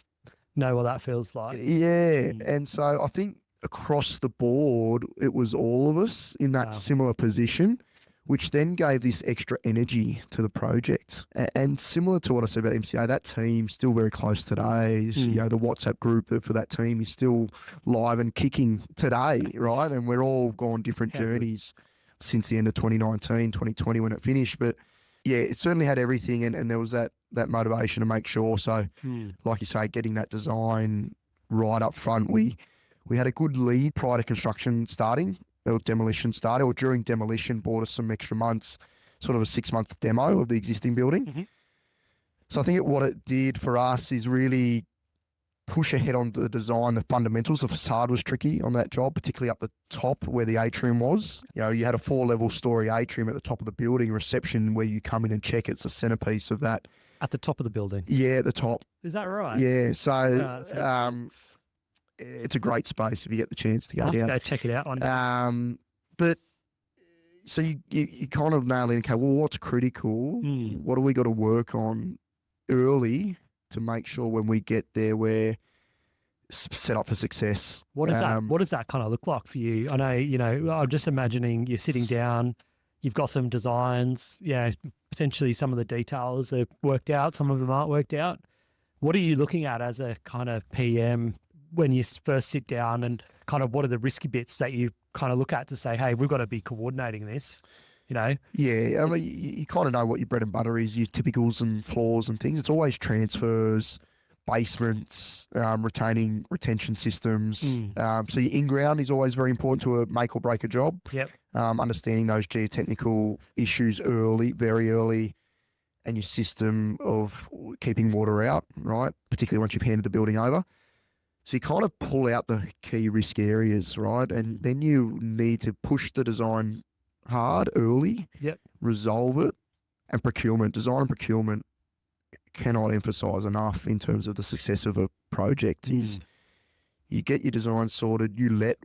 know what that feels like. Yeah. And so I think across the board, it was all of us in that similar position, which then gave this extra energy to the project. And similar to what I said about MCA, that team's still very close today. The WhatsApp group for that team is still live and kicking today, right? And we're all gone different journeys since the end of 2019, 2020 when it finished. But yeah, it certainly had everything, and there was that motivation to make sure. So, like you say, getting that design right up front, we had a good lead prior to construction starting, or demolition started, or during demolition, bought us some extra months, sort of a 6-month demo of the existing building. So I think what it did for us is really push ahead on the design, the fundamentals. The facade was tricky on that job, particularly up the top where the atrium was. You had a 4-level story atrium at the top of the building, reception where you come in and check. It's the centerpiece of that. At the top of the building? Yeah, at the top. Is that right? Yeah, so it's a great space if you get the chance to go down. Go check it out one day. But so you kind of nail in, okay, well, what's critical? What do we got to work on early to make sure when we get there we're set up for success? What does that kind of look like for you? I know, I'm just imagining you're sitting down, you've got some designs, potentially some of the details are worked out, some of them aren't worked out. What are you looking at as a kind of PM when you first sit down, and kind of what are the risky bits that you kind of look at to say, hey, we've got to be coordinating this, Yeah, I mean, you kind of know what your bread and butter is, your typicals and floors and things. It's always transfers, basements, retention systems. So your in-ground is always very important to a make or break a job. Yep. Understanding those geotechnical issues early, very early, and your system of keeping water out, right? Particularly once you've handed the building over. So you kind of pull out the key risk areas, right? And then you need to push the design hard early, resolve it, and procurement. Design and procurement cannot emphasize enough in terms of the success of a project. Is you get your design sorted, you let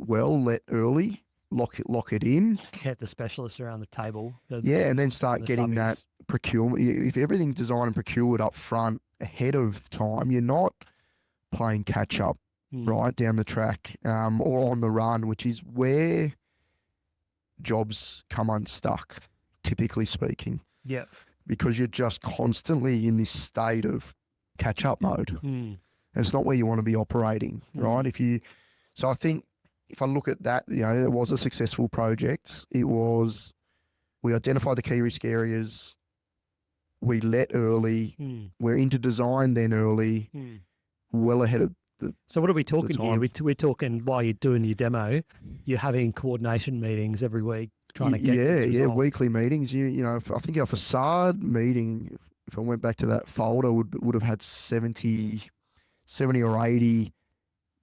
early, lock it in. Get the specialists around the table. And then start getting that procurement. If everything's designed and procured up front ahead of time, you're not playing catch up right down the track or on the run, which is where jobs come unstuck, typically speaking. Yeah. Because you're just constantly in this state of catch-up mode. And it's not where you want to be operating, right? So I think if I look at that, it was a successful project. We identified the key risk areas, we let early, we're into design then early, well ahead of So what are we talking here? We're talking while you're doing your demo, you're having coordination meetings every week trying to get weekly meetings. I think our facade meeting, if I went back to that folder, would have had 70 or 80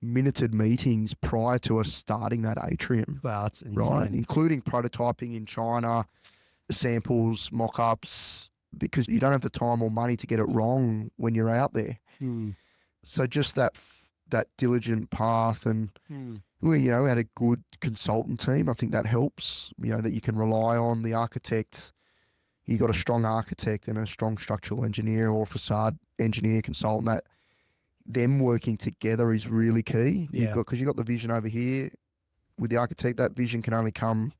minuted meetings prior to us starting that atrium. Wow, that's insane. Right, including prototyping in China, samples, mock-ups, because you don't have the time or money to get it wrong when you're out there. So just that diligent path, and we had a good consultant team. I think that helps, that you can rely on the architect. You got a strong architect and a strong structural engineer or facade engineer consultant. That them working together is really key. Because you've got the vision over here with the architect. That vision can only come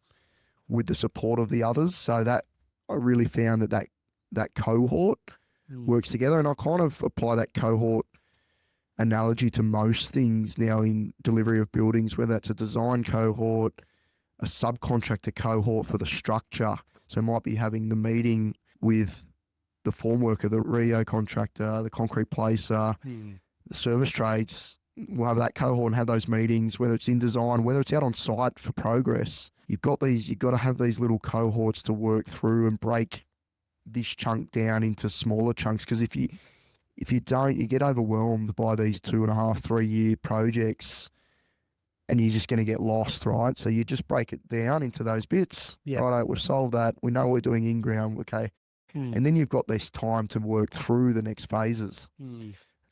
with the support of the others. So that I really found that cohort works together, and I kind of apply that cohort analogy to most things now in delivery of buildings, whether that's a design cohort, a subcontractor cohort for the structure. So it might be having the meeting with the form worker, the Rio contractor, the concrete placer, the service trades. We'll have that cohort and have those meetings, whether it's in design, whether it's out on site for progress. You've got to have these little cohorts to work through and break this chunk down into smaller chunks. Because if you don't, you get overwhelmed by these 2.5, 3 year projects and you're just going to get lost, right? So you just break it down into those bits. Yeah. Right, we've solved that. We know what we're doing in ground. Okay. And then you've got this time to work through the next phases.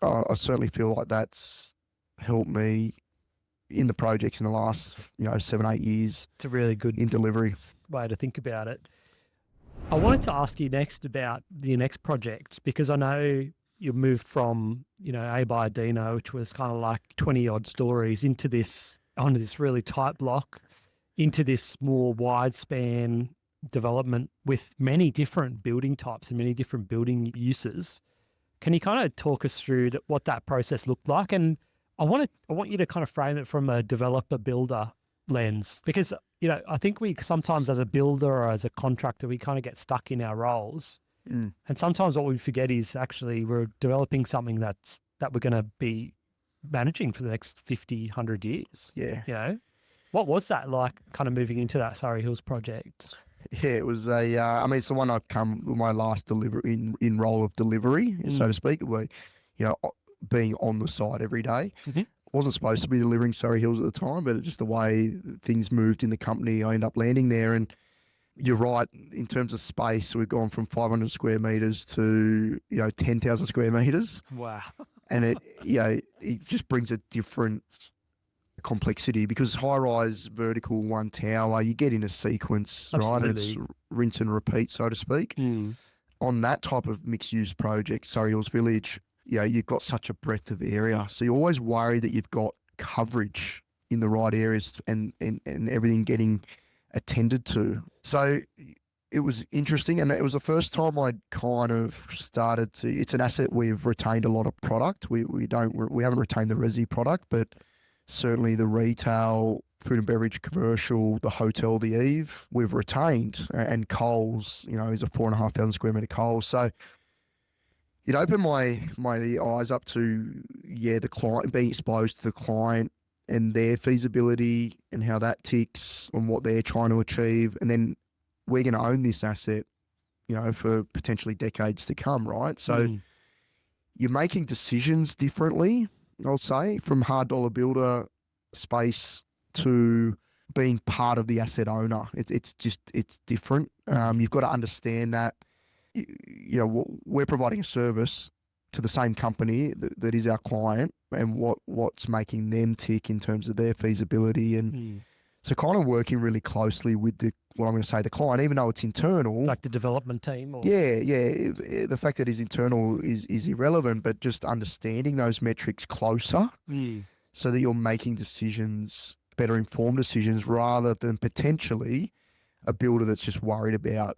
I certainly feel like that's helped me in the projects in the last, 7-8 years. It's a really good in delivery way to think about it. I wanted to ask you next about your next project, because I know you moved from, A by Dino, which was kind of like 20 odd stories, onto this really tight block, into this more wide span development with many different building types and many different building uses. Can you kind of talk us through what that process looked like? And I want you to kind of frame it from a developer builder lens, because, I think we sometimes as a builder or as a contractor, we kind of get stuck in our roles. And sometimes what we forget is actually we're developing something that we're going to be managing for the next 50, 100 years. Yeah. What was that like, kind of moving into that Surrey Hills project? Yeah, it was it's the one I've come with my last delivery in role of delivery, so to speak. Where, being on the site every day. Wasn't supposed to be delivering Surrey Hills at the time, but just the way things moved in the company, I ended up landing there. And you're right, in terms of space, we've gone from 500 square meters to 10,000 square meters. Wow. And it just brings a different complexity, because high-rise, vertical, one tower, you get in a sequence, Absolutely. right? It's rinse and repeat, so to speak. On that type of mixed-use project, Surrey Hills Village, you've got such a breadth of area. So you always worry that you've got coverage in the right areas and everything getting attended to. So it was interesting, and it was the first time I'd kind of started to, it's an asset we've retained a lot of product. We haven't retained the resi product, but certainly the retail, food and beverage, commercial, the hotel, the Eve, we've retained, and Coles, is a 4,500 square metre Coles. So it opened my eyes up to, the client, being exposed to the client and their feasibility and how that ticks and what they're trying to achieve. And then we're going to own this asset, for potentially decades to come, right? So you're making decisions differently, I would say, from hard dollar builder space to being part of the asset owner. It's different. You've got to understand that, we're providing a service to the same company that is our client, and what's making them tick in terms of their feasibility. And so kind of working really closely with the client, even though it's internal. Like the development team? Or... Yeah. The fact that it's internal is irrelevant, but just understanding those metrics closer so that you're making decisions, better informed decisions, rather than potentially a builder that's just worried about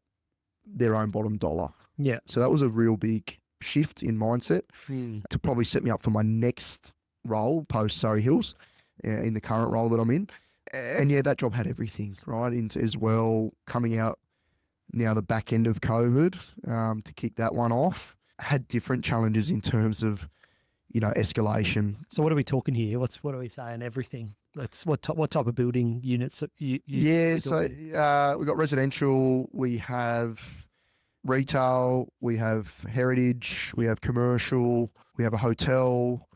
their own bottom dollar. Yeah. So that was a real big shift in mindset to probably set me up for my next role post Surrey Hills, in the current role that I'm in. And that job had everything, right, into as well, coming out now the back end of COVID, to kick that one off. Had different challenges in terms of, escalation. So what are we talking here? What are we saying? Everything. That's what type of building units So we've got residential, we have retail, we have heritage, we have commercial, we have a hotel.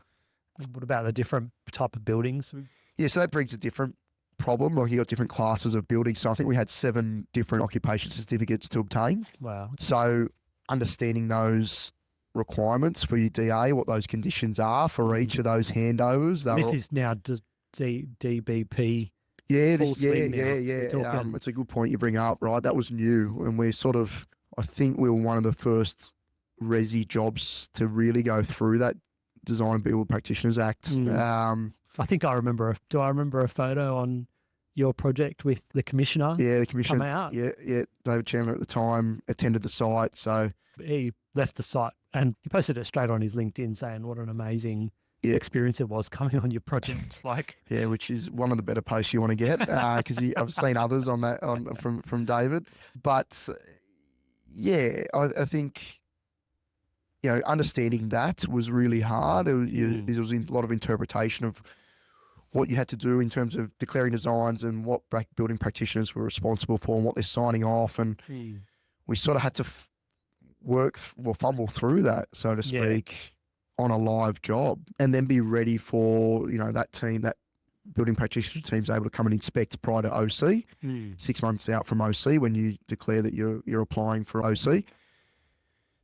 What about the different type of buildings? Yeah, so that brings a different problem. Like, you got different classes of buildings. So I think we had 7 different occupation certificates to obtain. Wow. So understanding those requirements for your DA, what those conditions are for each of those handovers. This is now DBP. Yeah, yeah. It's a good point you bring up, right? That was new, and we're I think we were one of the first resi jobs to really go through that Design and Build Practitioners Act. I think I remember. Do I remember a photo on your project with the commissioner? Yeah, the commissioner. Come out. Yeah. David Chandler at the time attended the site. So he left the site and he posted it straight on his LinkedIn saying what an amazing experience it was coming on your project. Which is one of the better posts you want to get, because I've seen others on that from David. But I think, understanding that was really hard. There was a lot of interpretation of what you had to do in terms of declaring designs and what building practitioners were responsible for and what they're signing off. And we sort of had to fumble through that, so to speak, on a live job, and then be ready for, that team, that building practitioner team's able to come and inspect prior to OC, 6 months out from OC when you declare that you're applying for OC.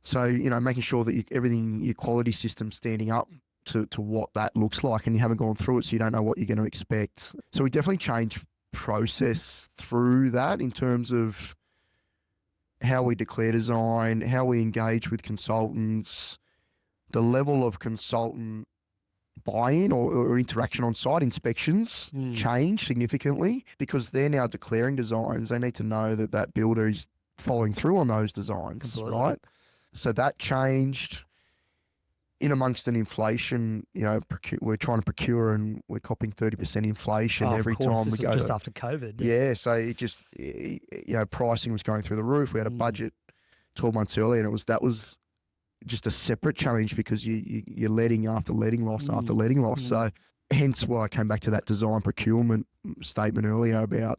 So, making sure that everything, your quality system's standing up to what that looks like, and you haven't gone through it, so you don't know what you're going to expect. So we definitely changed process through that in terms of how we declare design, how we engage with consultants, the level of consultant buy-in or interaction on site, inspections change significantly because they're now declaring designs. They need to know that that builder is following through on those designs, Completely. right? So that changed. In amongst an inflation, we're trying to procure and we're copying 30% inflation every time we go. Just after COVID. Yeah, so it just, pricing was going through the roof. We had a budget 12 months earlier, and that was just a separate challenge because you're letting after letting loss after letting loss. So hence why I came back to that design procurement statement earlier about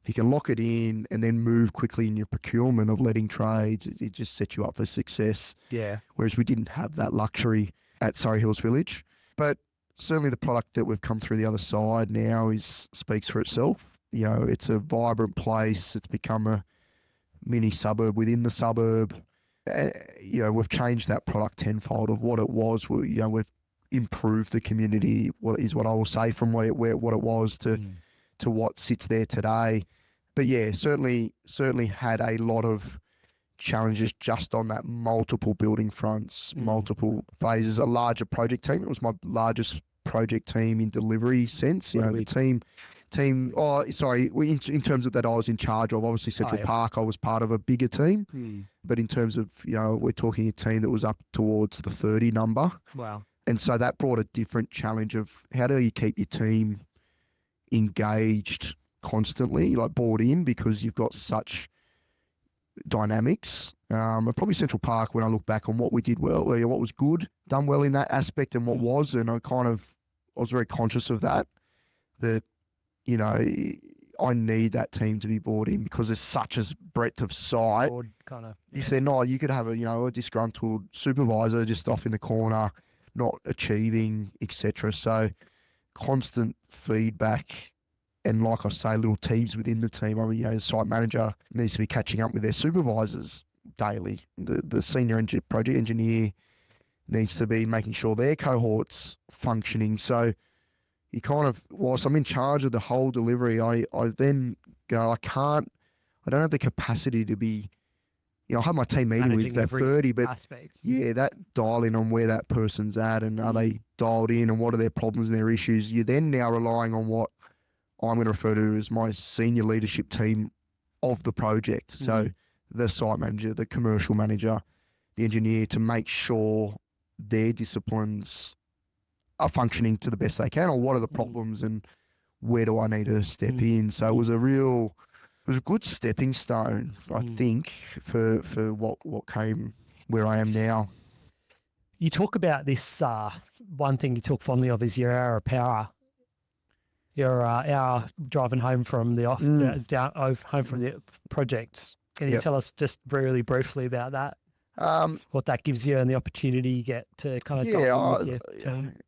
if you can lock it in and then move quickly in your procurement of letting trades, it just sets you up for success. Yeah. Whereas we didn't have that luxury at Surrey Hills Village. But certainly the product that we've come through the other side now speaks for itself. It's a vibrant place. It's become a mini suburb within the suburb. We've changed that product tenfold of what it was. We've improved the community, what I will say, from what it was to what sits there today. But yeah, certainly had a lot of challenges just on that multiple building fronts, multiple phases, a larger project team. It was my largest project team in delivery sense. The team. In terms of that, I was in charge of obviously Central Park. I was part of a bigger team, but in terms of we're talking a team that was up towards the 30 number. Wow! And so that brought a different challenge of how do you keep your team engaged constantly, like bought in, because you've got such dynamics. And probably Central Park, when I look back on what we did well, what was good, done well in that aspect, and what was, and I was very conscious of that. I need that team to be bought in because there's such a breadth of sight. If they're not, you could have a disgruntled supervisor just off in the corner, not achieving, etc. So constant feedback, and like I say, little teams within the team. The site manager needs to be catching up with their supervisors daily. The senior project engineer needs to be making sure their cohort's functioning. So you whilst I'm in charge of the whole delivery, I then go, I don't have the capacity to be, I have my team meeting managing with that 30, but aspects. Yeah, that dial in on where that person's at and are they dialed in and what are their problems and their issues. You're then now relying on what I'm going to refer to as my senior leadership team of the project. So the site manager, the commercial manager, the engineer, to make sure their disciplines are functioning to the best they can, or what are the problems and where do I need to step in. So it was a good stepping stone, I think, for what came where I am now. You talk about this, one thing you talk fondly of is your hour of power. Your hour driving home from the home from the projects. Can you tell us just really briefly about that? What that gives you and the opportunity you get to kind of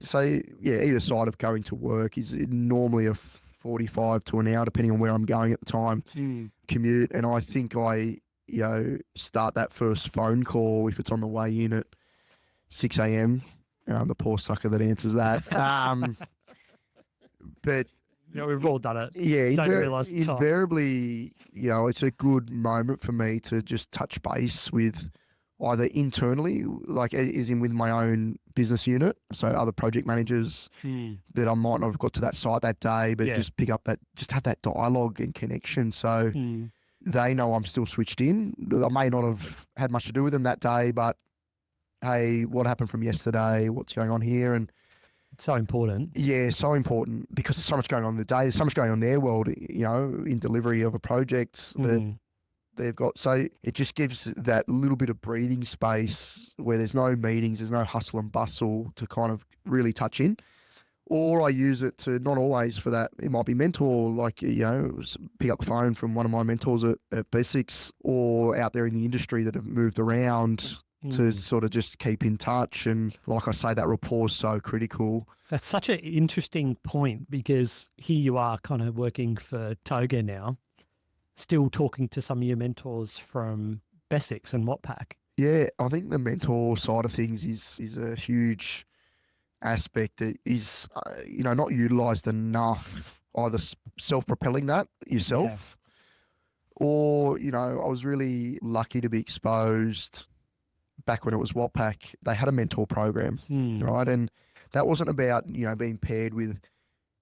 So either side of going to work is normally a 45 to an hour, depending on where I'm going at the time, commute. And I think I start that first phone call if it's on the way in at 6 a.m. The poor sucker that answers that. But we've all done it. Yeah, Don't realise the time. Invariably, it's a good moment for me to just touch base with either internally, like as in with my own business unit, so other project managers that I might not have got to that site that day, but just pick up just have that dialogue and connection. So they know I'm still switched in. I may not have had much to do with them that day, but hey, what happened from yesterday? What's going on here? And it's so important. Yeah, so important because there's so much going on in the day. There's so much going on in their world, in delivery of a project that they've got. So it just gives that little bit of breathing space where there's no meetings, there's no hustle and bustle to kind of really touch in. Or I use it to, not always for that, it might be mentor, like, pick up the phone from one of my mentors at B6 or out there in the industry that have moved around to sort of just keep in touch. And like I say, that rapport is so critical. That's such an interesting point, because here you are kind of working for Toga now, still talking to some of your mentors from Bessics and Watpac. Yeah, I think the mentor side of things is a huge aspect that is, not utilised enough, either self-propelling that yourself or, I was really lucky to be exposed back when it was Watpac. They had a mentor program, right? And that wasn't about, being paired with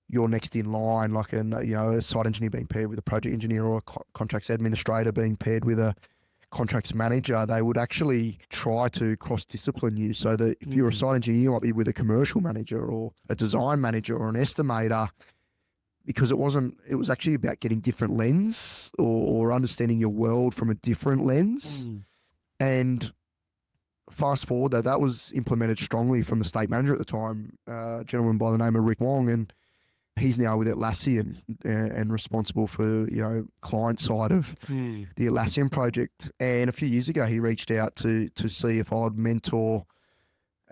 your next in line, like a site engineer being paired with a project engineer, or a contracts administrator being paired with a contracts manager. They would actually try to cross-discipline you, so that if you're a site engineer, you might be with a commercial manager or a design manager or an estimator, because it was actually about getting different lens or understanding your world from a different lens. And fast forward, that was implemented strongly from the state manager at the time, a gentleman by the name of Rick Wong, and he's now with Atlassian and responsible for, client side of the Atlassian project. And a few years ago, he reached out to see if I'd mentor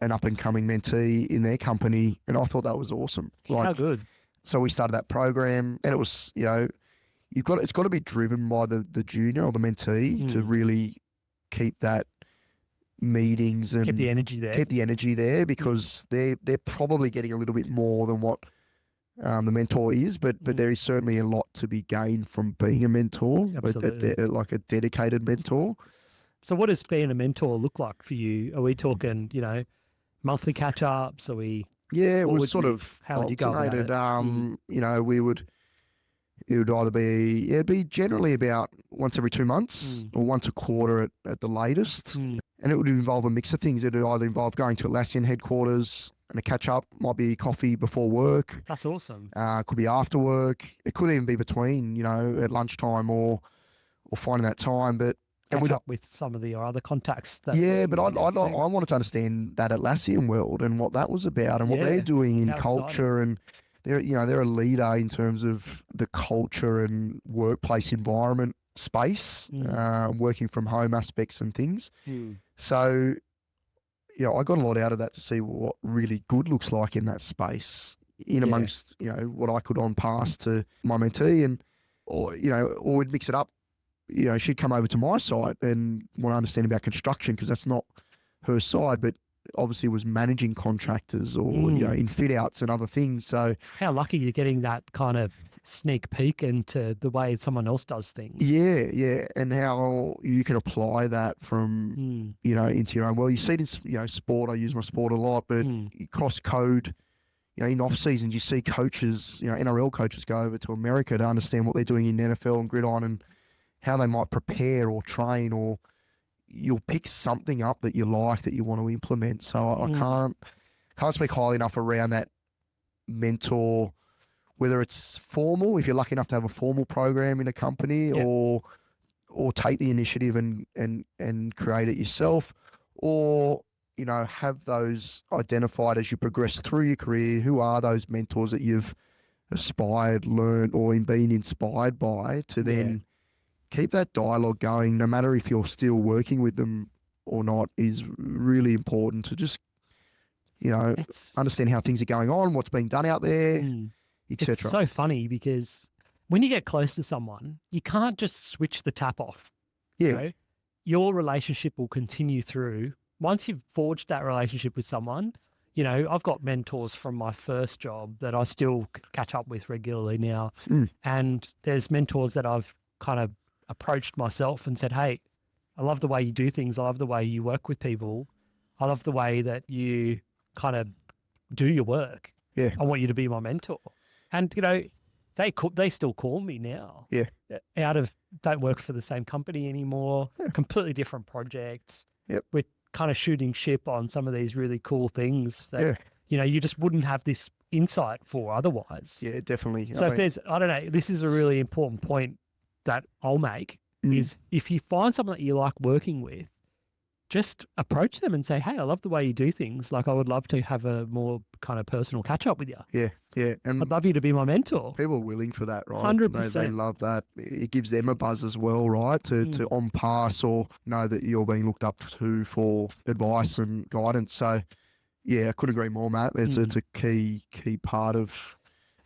an up-and-coming mentee in their company, and I thought that was awesome. How good. So we started that program, and it was, it's got to be driven by the junior or the mentee to really keep that meetings and keep the energy there. Because they're probably getting a little bit more than what the mentor is, but there is certainly a lot to be gained from being a mentor, like a dedicated mentor. So what does being a mentor look like for you? Are we talking, monthly catch-ups? Are we... Yeah, it was sort of how would you go about it? It would either be, it'd be generally about once every 2 months or once a quarter at the latest. And it would involve a mix of things. It would either involve going to Atlassian headquarters and a catch-up, might be coffee before work. That's awesome. Could be after work. It could even be between, at lunchtime or finding that time. But catch up with some of your other contacts. But I wanted to understand that Atlassian world and what that was about and what they're doing in culture. And they're a leader in terms of the culture and workplace environment space, working from home aspects and things. So, I got a lot out of that to see what really good looks like in that space, in amongst, what I could on pass to my mentee, or we'd mix it up. She'd come over to my site and want to understand about construction, because that's not her side, but obviously was managing contractors or, in fit outs and other things. So how lucky you're getting that kind of sneak peek into the way someone else does things. Yeah. And how you can apply that from, into your own. Well, you see it in, sport. I use my sport a lot, but cross code, in off seasons, you see coaches, NRL coaches go over to America to understand what they're doing in NFL and gridiron and how they might prepare or train, or you'll pick something up that you like that you want to implement. So I can't speak highly enough around that mentor, whether it's formal, if you're lucky enough to have a formal program in a company, or take the initiative and create it yourself, or, have those identified as you progress through your career. Who are those mentors that you've aspired, learned, or been inspired by, to then keep that dialogue going, no matter if you're still working with them or not, is really important to just, understand how things are going on, what's being done out there, etc. It's so funny, because when you get close to someone, you can't just switch the tap off. Yeah. Your relationship will continue through. Once you've forged that relationship with someone, I've got mentors from my first job that I still catch up with regularly now. And there's mentors that I've kind of approached myself and said, hey, I love the way you do things. I love the way you work with people. I love the way that you kind of do your work. Yeah. I want you to be my mentor. And, they still call me now. Yeah. Don't work for the same company anymore, completely different projects. Yep. We're kind of shooting ship on some of these really cool things that, you just wouldn't have this insight for otherwise. Yeah, definitely. So I don't know, this is a really important point that I'll make, is if you find someone that you like working with, just approach them and say, hey, I love the way you do things. Like, I would love to have a more kind of personal catch up with you. Yeah, yeah. And I'd love you to be my mentor. people are willing for that, right? 100%. They love that. It gives them a buzz as well, right? To on pass or know that you're being looked up to for advice and guidance. So, yeah, I couldn't agree more, Matt. It's a key part of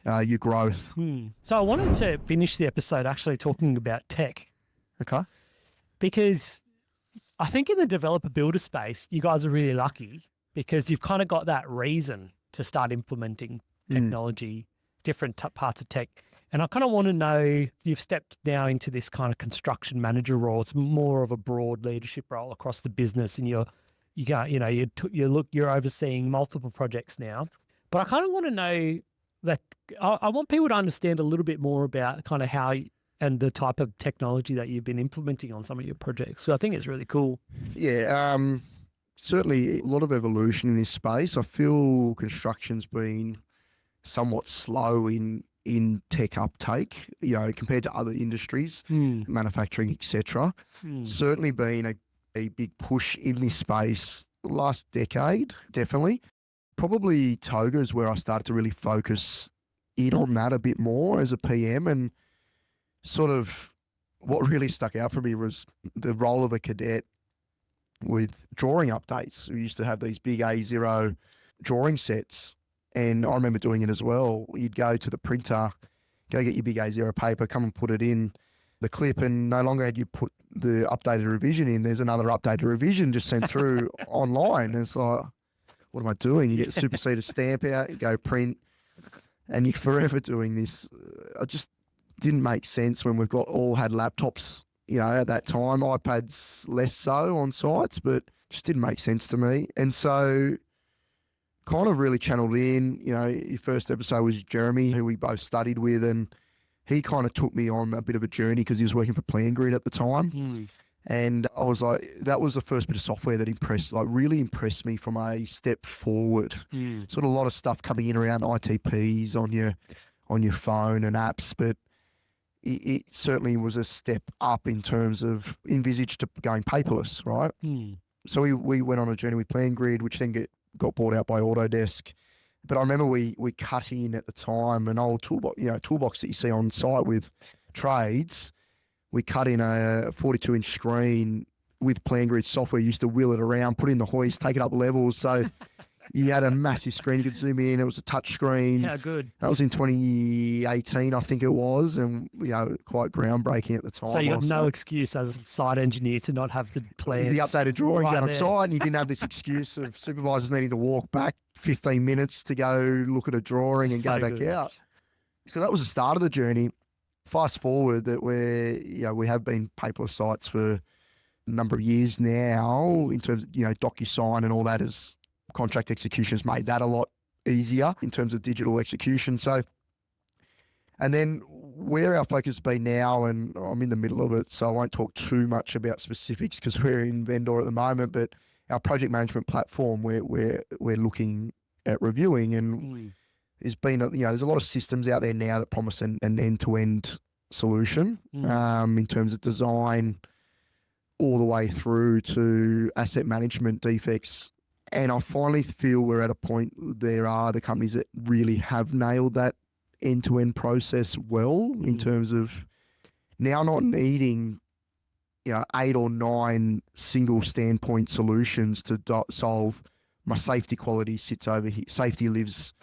your growth. So I wanted to finish the episode actually talking about tech. Okay. Because I think in the developer builder space, you guys are really lucky because you've kind of got that reason to start implementing technology, different parts of tech. And I kind of want to know, you've stepped now into this kind of construction manager role. It's more of a broad leadership role across the business, and you're overseeing multiple projects now. But I kind of want to know that I want people to understand a little bit more about kind of how and the type of technology that you've been implementing on some of your projects. So I think it's really cool. Yeah, certainly a lot of evolution in this space. I feel construction's been somewhat slow in tech uptake, compared to other industries, manufacturing, etc. Certainly been a big push in this space the last decade, definitely. Probably Toga is where I started to really focus in on that a bit more as a PM, and sort of what really stuck out for me was the role of a cadet with drawing updates. We used to have these big A0 drawing sets, and I remember doing it as well. You'd go to the printer, go get your big A0 paper, come and put it in the clip, and no longer had you put the updated revision in. There's another updated revision just sent through online. And it's like, what am I doing? You get the superseded stamp out, you go print, and you're forever doing this. I just didn't make sense when we've all had laptops, at that time. iPads less so on sites, but just didn't make sense to me. And so kind of really channeled in, your first episode was Jeremy, who we both studied with, and he kind of took me on a bit of a journey because he was working for PlanGrid at the time. And I was like, that was the first bit of software that really impressed me from a step forward. Sort of a lot of stuff coming in around ITPs on your phone and apps, but it certainly was a step up in terms of envisaged to going paperless, right? So we went on a journey with PlanGrid, which then got bought out by Autodesk. But I remember we cut in at the time an old toolbox that you see on site with trades. We cut in a 42-inch screen with PlanGrid software. You used to wheel it around, put in the hoist, take it up levels. So you had a massive screen. You could zoom in. It was a touch screen. How good. That was in 2018, I think it was, and quite groundbreaking at the time. So you got no excuse as a site engineer to not have the plans. The updated drawings right out on there. site, and you didn't have this excuse of supervisors needing to walk back 15 minutes to go look at a drawing and So go back good. out. So that was the start of the journey. Fast forward that we have been paperless sites for a number of years now in terms of, DocuSign and all that as contract execution has made that a lot easier in terms of digital execution. So, and then where our focus has been now, and I'm in the middle of it, so I won't talk too much about specifics because we're in vendor at the moment, but our project management platform we're looking at reviewing, and there's been there's a lot of systems out there now that promise an end-to-end solution in terms of design all the way through to asset management defects. And I finally feel we're at a point, there are the companies that really have nailed that end-to-end process well in terms of now not needing 8 or 9 single standpoint solutions to solve my safety quality sits over here. Safety lives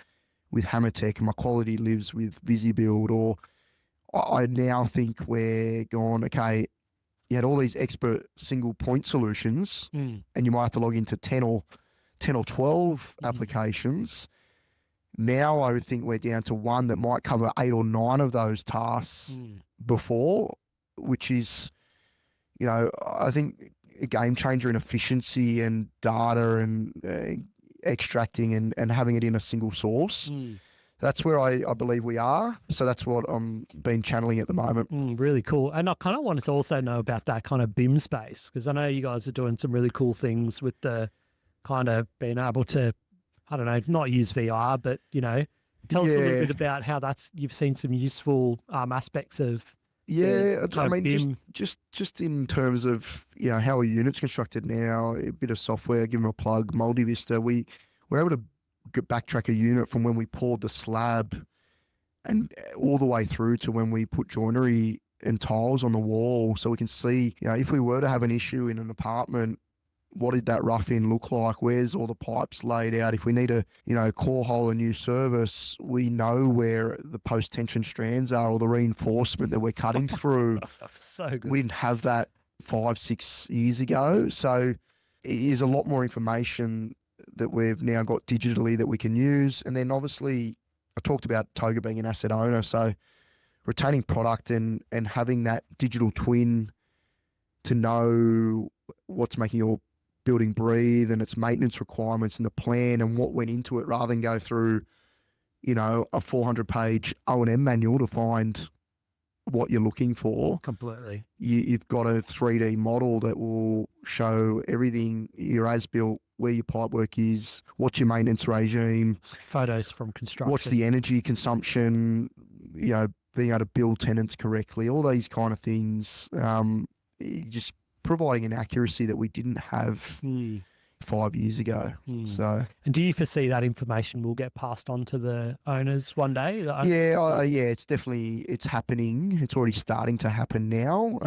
with Hammertech and my quality lives with VisiBuild. Or I now think we're gone, okay, you had all these expert single point solutions and you might have to log into 10 or 12 applications. Now I would think we're down to one that might cover 8 or 9 of those tasks before, which is, I think a game changer in efficiency and data and extracting and having it in a single source. That's where I believe we are. So that's what I'm been channeling at the moment. Really cool. And I kind of wanted to also know about that kind of BIM space, because I know you guys are doing some really cool things with the kind of being able to, I don't know, not use VR, but, tell us a little bit about how you've seen some useful aspects of Yeah, I mean, BIM. just in terms of how a unit's constructed now, a bit of software, give them a plug, Multivista. We're able to backtrack a unit from when we poured the slab and all the way through to when we put joinery and tiles on the wall, so we can see, if we were to have an issue in an apartment, what did that rough in look like? Where's all the pipes laid out? If we need a, core hole, a new service, we know where the post-tension strands are or the reinforcement that we're cutting through. So good. We didn't have that 5-6 years ago. So it is a lot more information that we've now got digitally that we can use. And then obviously I talked about Toga being an asset owner. So retaining product and having that digital twin to know what's making your building breathe and its maintenance requirements and the plan and what went into it, rather than go through, a 400-page O&M manual to find what you're looking for. Completely. You've got a 3D model that will show everything, your as-built, where your pipework is, what's your maintenance regime, Photos from construction. what's the energy consumption, being able to build tenants correctly, all these kind of things. Just providing an accuracy that we didn't have 5 years ago. So, and do you foresee that information will get passed on to the owners one day? It's definitely, it's happening. It's already starting to happen now.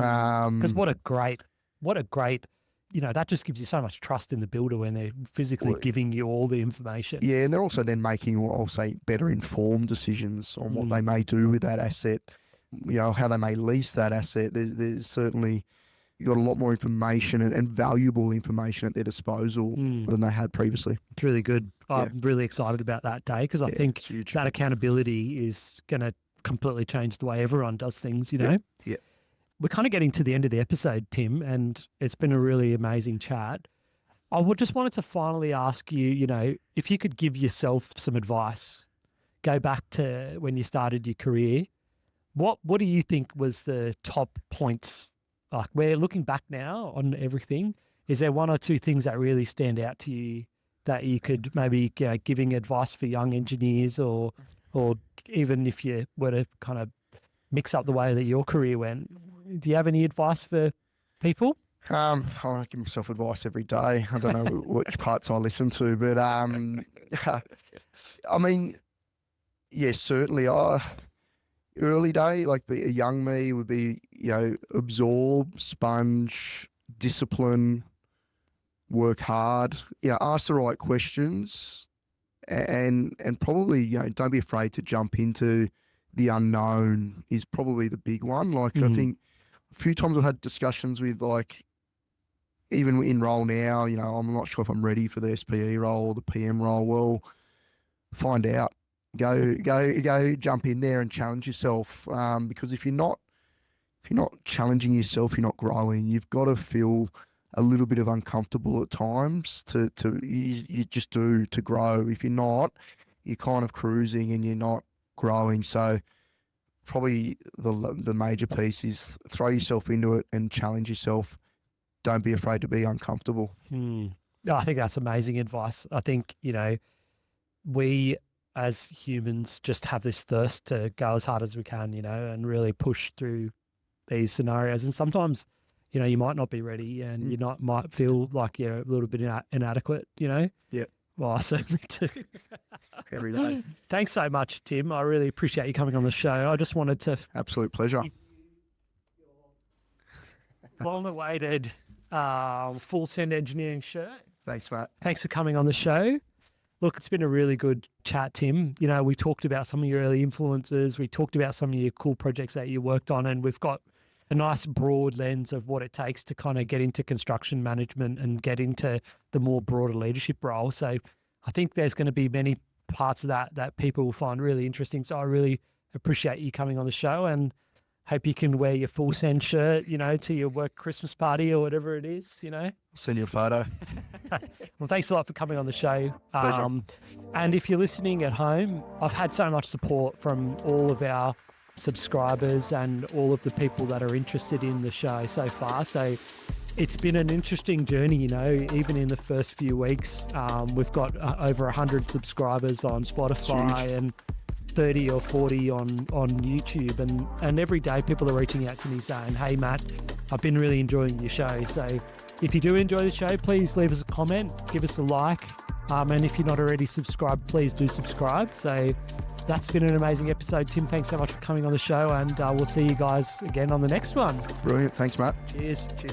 Because what a great, that just gives you so much trust in the builder when they're physically giving you all the information. Yeah, and they're also then making, I'll say, better informed decisions on what they may do with that asset, how they may lease that asset. There's certainly, you've got a lot more information and valuable information at their disposal than they had previously. It's really good. I'm really excited about that day because I think that accountability is going to completely change the way everyone does things, Yeah. We're kind of getting to the end of the episode, Tim, and it's been a really amazing chat. I just wanted to finally ask you, if you could give yourself some advice, go back to when you started your career, what do you think was the top points? Like, we're looking back now on everything. Is there one or two things that really stand out to you that you could maybe giving advice for young engineers, or even if you were to kind of mix up the way that your career went? Do you have any advice for people? I give myself advice every day. I don't know which parts I listen to, but I mean, yes, certainly. Early day, like a young me would be, absorb, sponge, discipline, work hard, ask the right questions, and probably, don't be afraid to jump into the unknown is probably the big one. Like, I think a few times I've had discussions with, like, even in role now, I'm not sure if I'm ready for the SPE role or the PM role. Well, find out. Go jump in there and challenge yourself. Because if you're not challenging yourself, you're not growing. You've got to feel a little bit of uncomfortable at times you just do to grow. If you're not, you're kind of cruising and you're not growing. So probably the major piece is throw yourself into it and challenge yourself. Don't be afraid to be uncomfortable. I think that's amazing advice. I think, we as humans just have this thirst to go as hard as we can, and really push through these scenarios. And sometimes, you might not be ready and you might feel like you're a little bit inadequate, Yeah. Well, I certainly do. Every day. Thanks so much, Tim. I really appreciate you coming on the show. I just wanted to... Absolute pleasure. Long-awaited full send engineering shirt. Thanks, Matt. Thanks for coming on the show. Look, it's been a really good chat, Tim. We talked about some of your early influences. We talked about some of your cool projects that you worked on, and we've got a nice broad lens of what it takes to kind of get into construction management and get into the more broader leadership role. So I think there's going to be many parts of that people will find really interesting. So I really appreciate you coming on the show, and hope you can wear your full send shirt, to your work Christmas party or whatever it is, I'll send you a photo. Well, thanks a lot for coming on the show. Pleasure. And if you're listening at home, I've had so much support from all of our subscribers and all of the people that are interested in the show so far. So it's been an interesting journey, even in the first few weeks. We've got over 100 subscribers on Spotify, and 30 or 40 on YouTube, and every day people are reaching out to me saying, hey Matt, I've been really enjoying your show. So if you do enjoy the show, please leave us a comment, give us a like, and if you're not already subscribed, please do subscribe. So that's been an amazing episode. Tim, thanks so much for coming on the show, and we'll see you guys again on the next one. Brilliant. Thanks, Matt. Cheers. Cheers.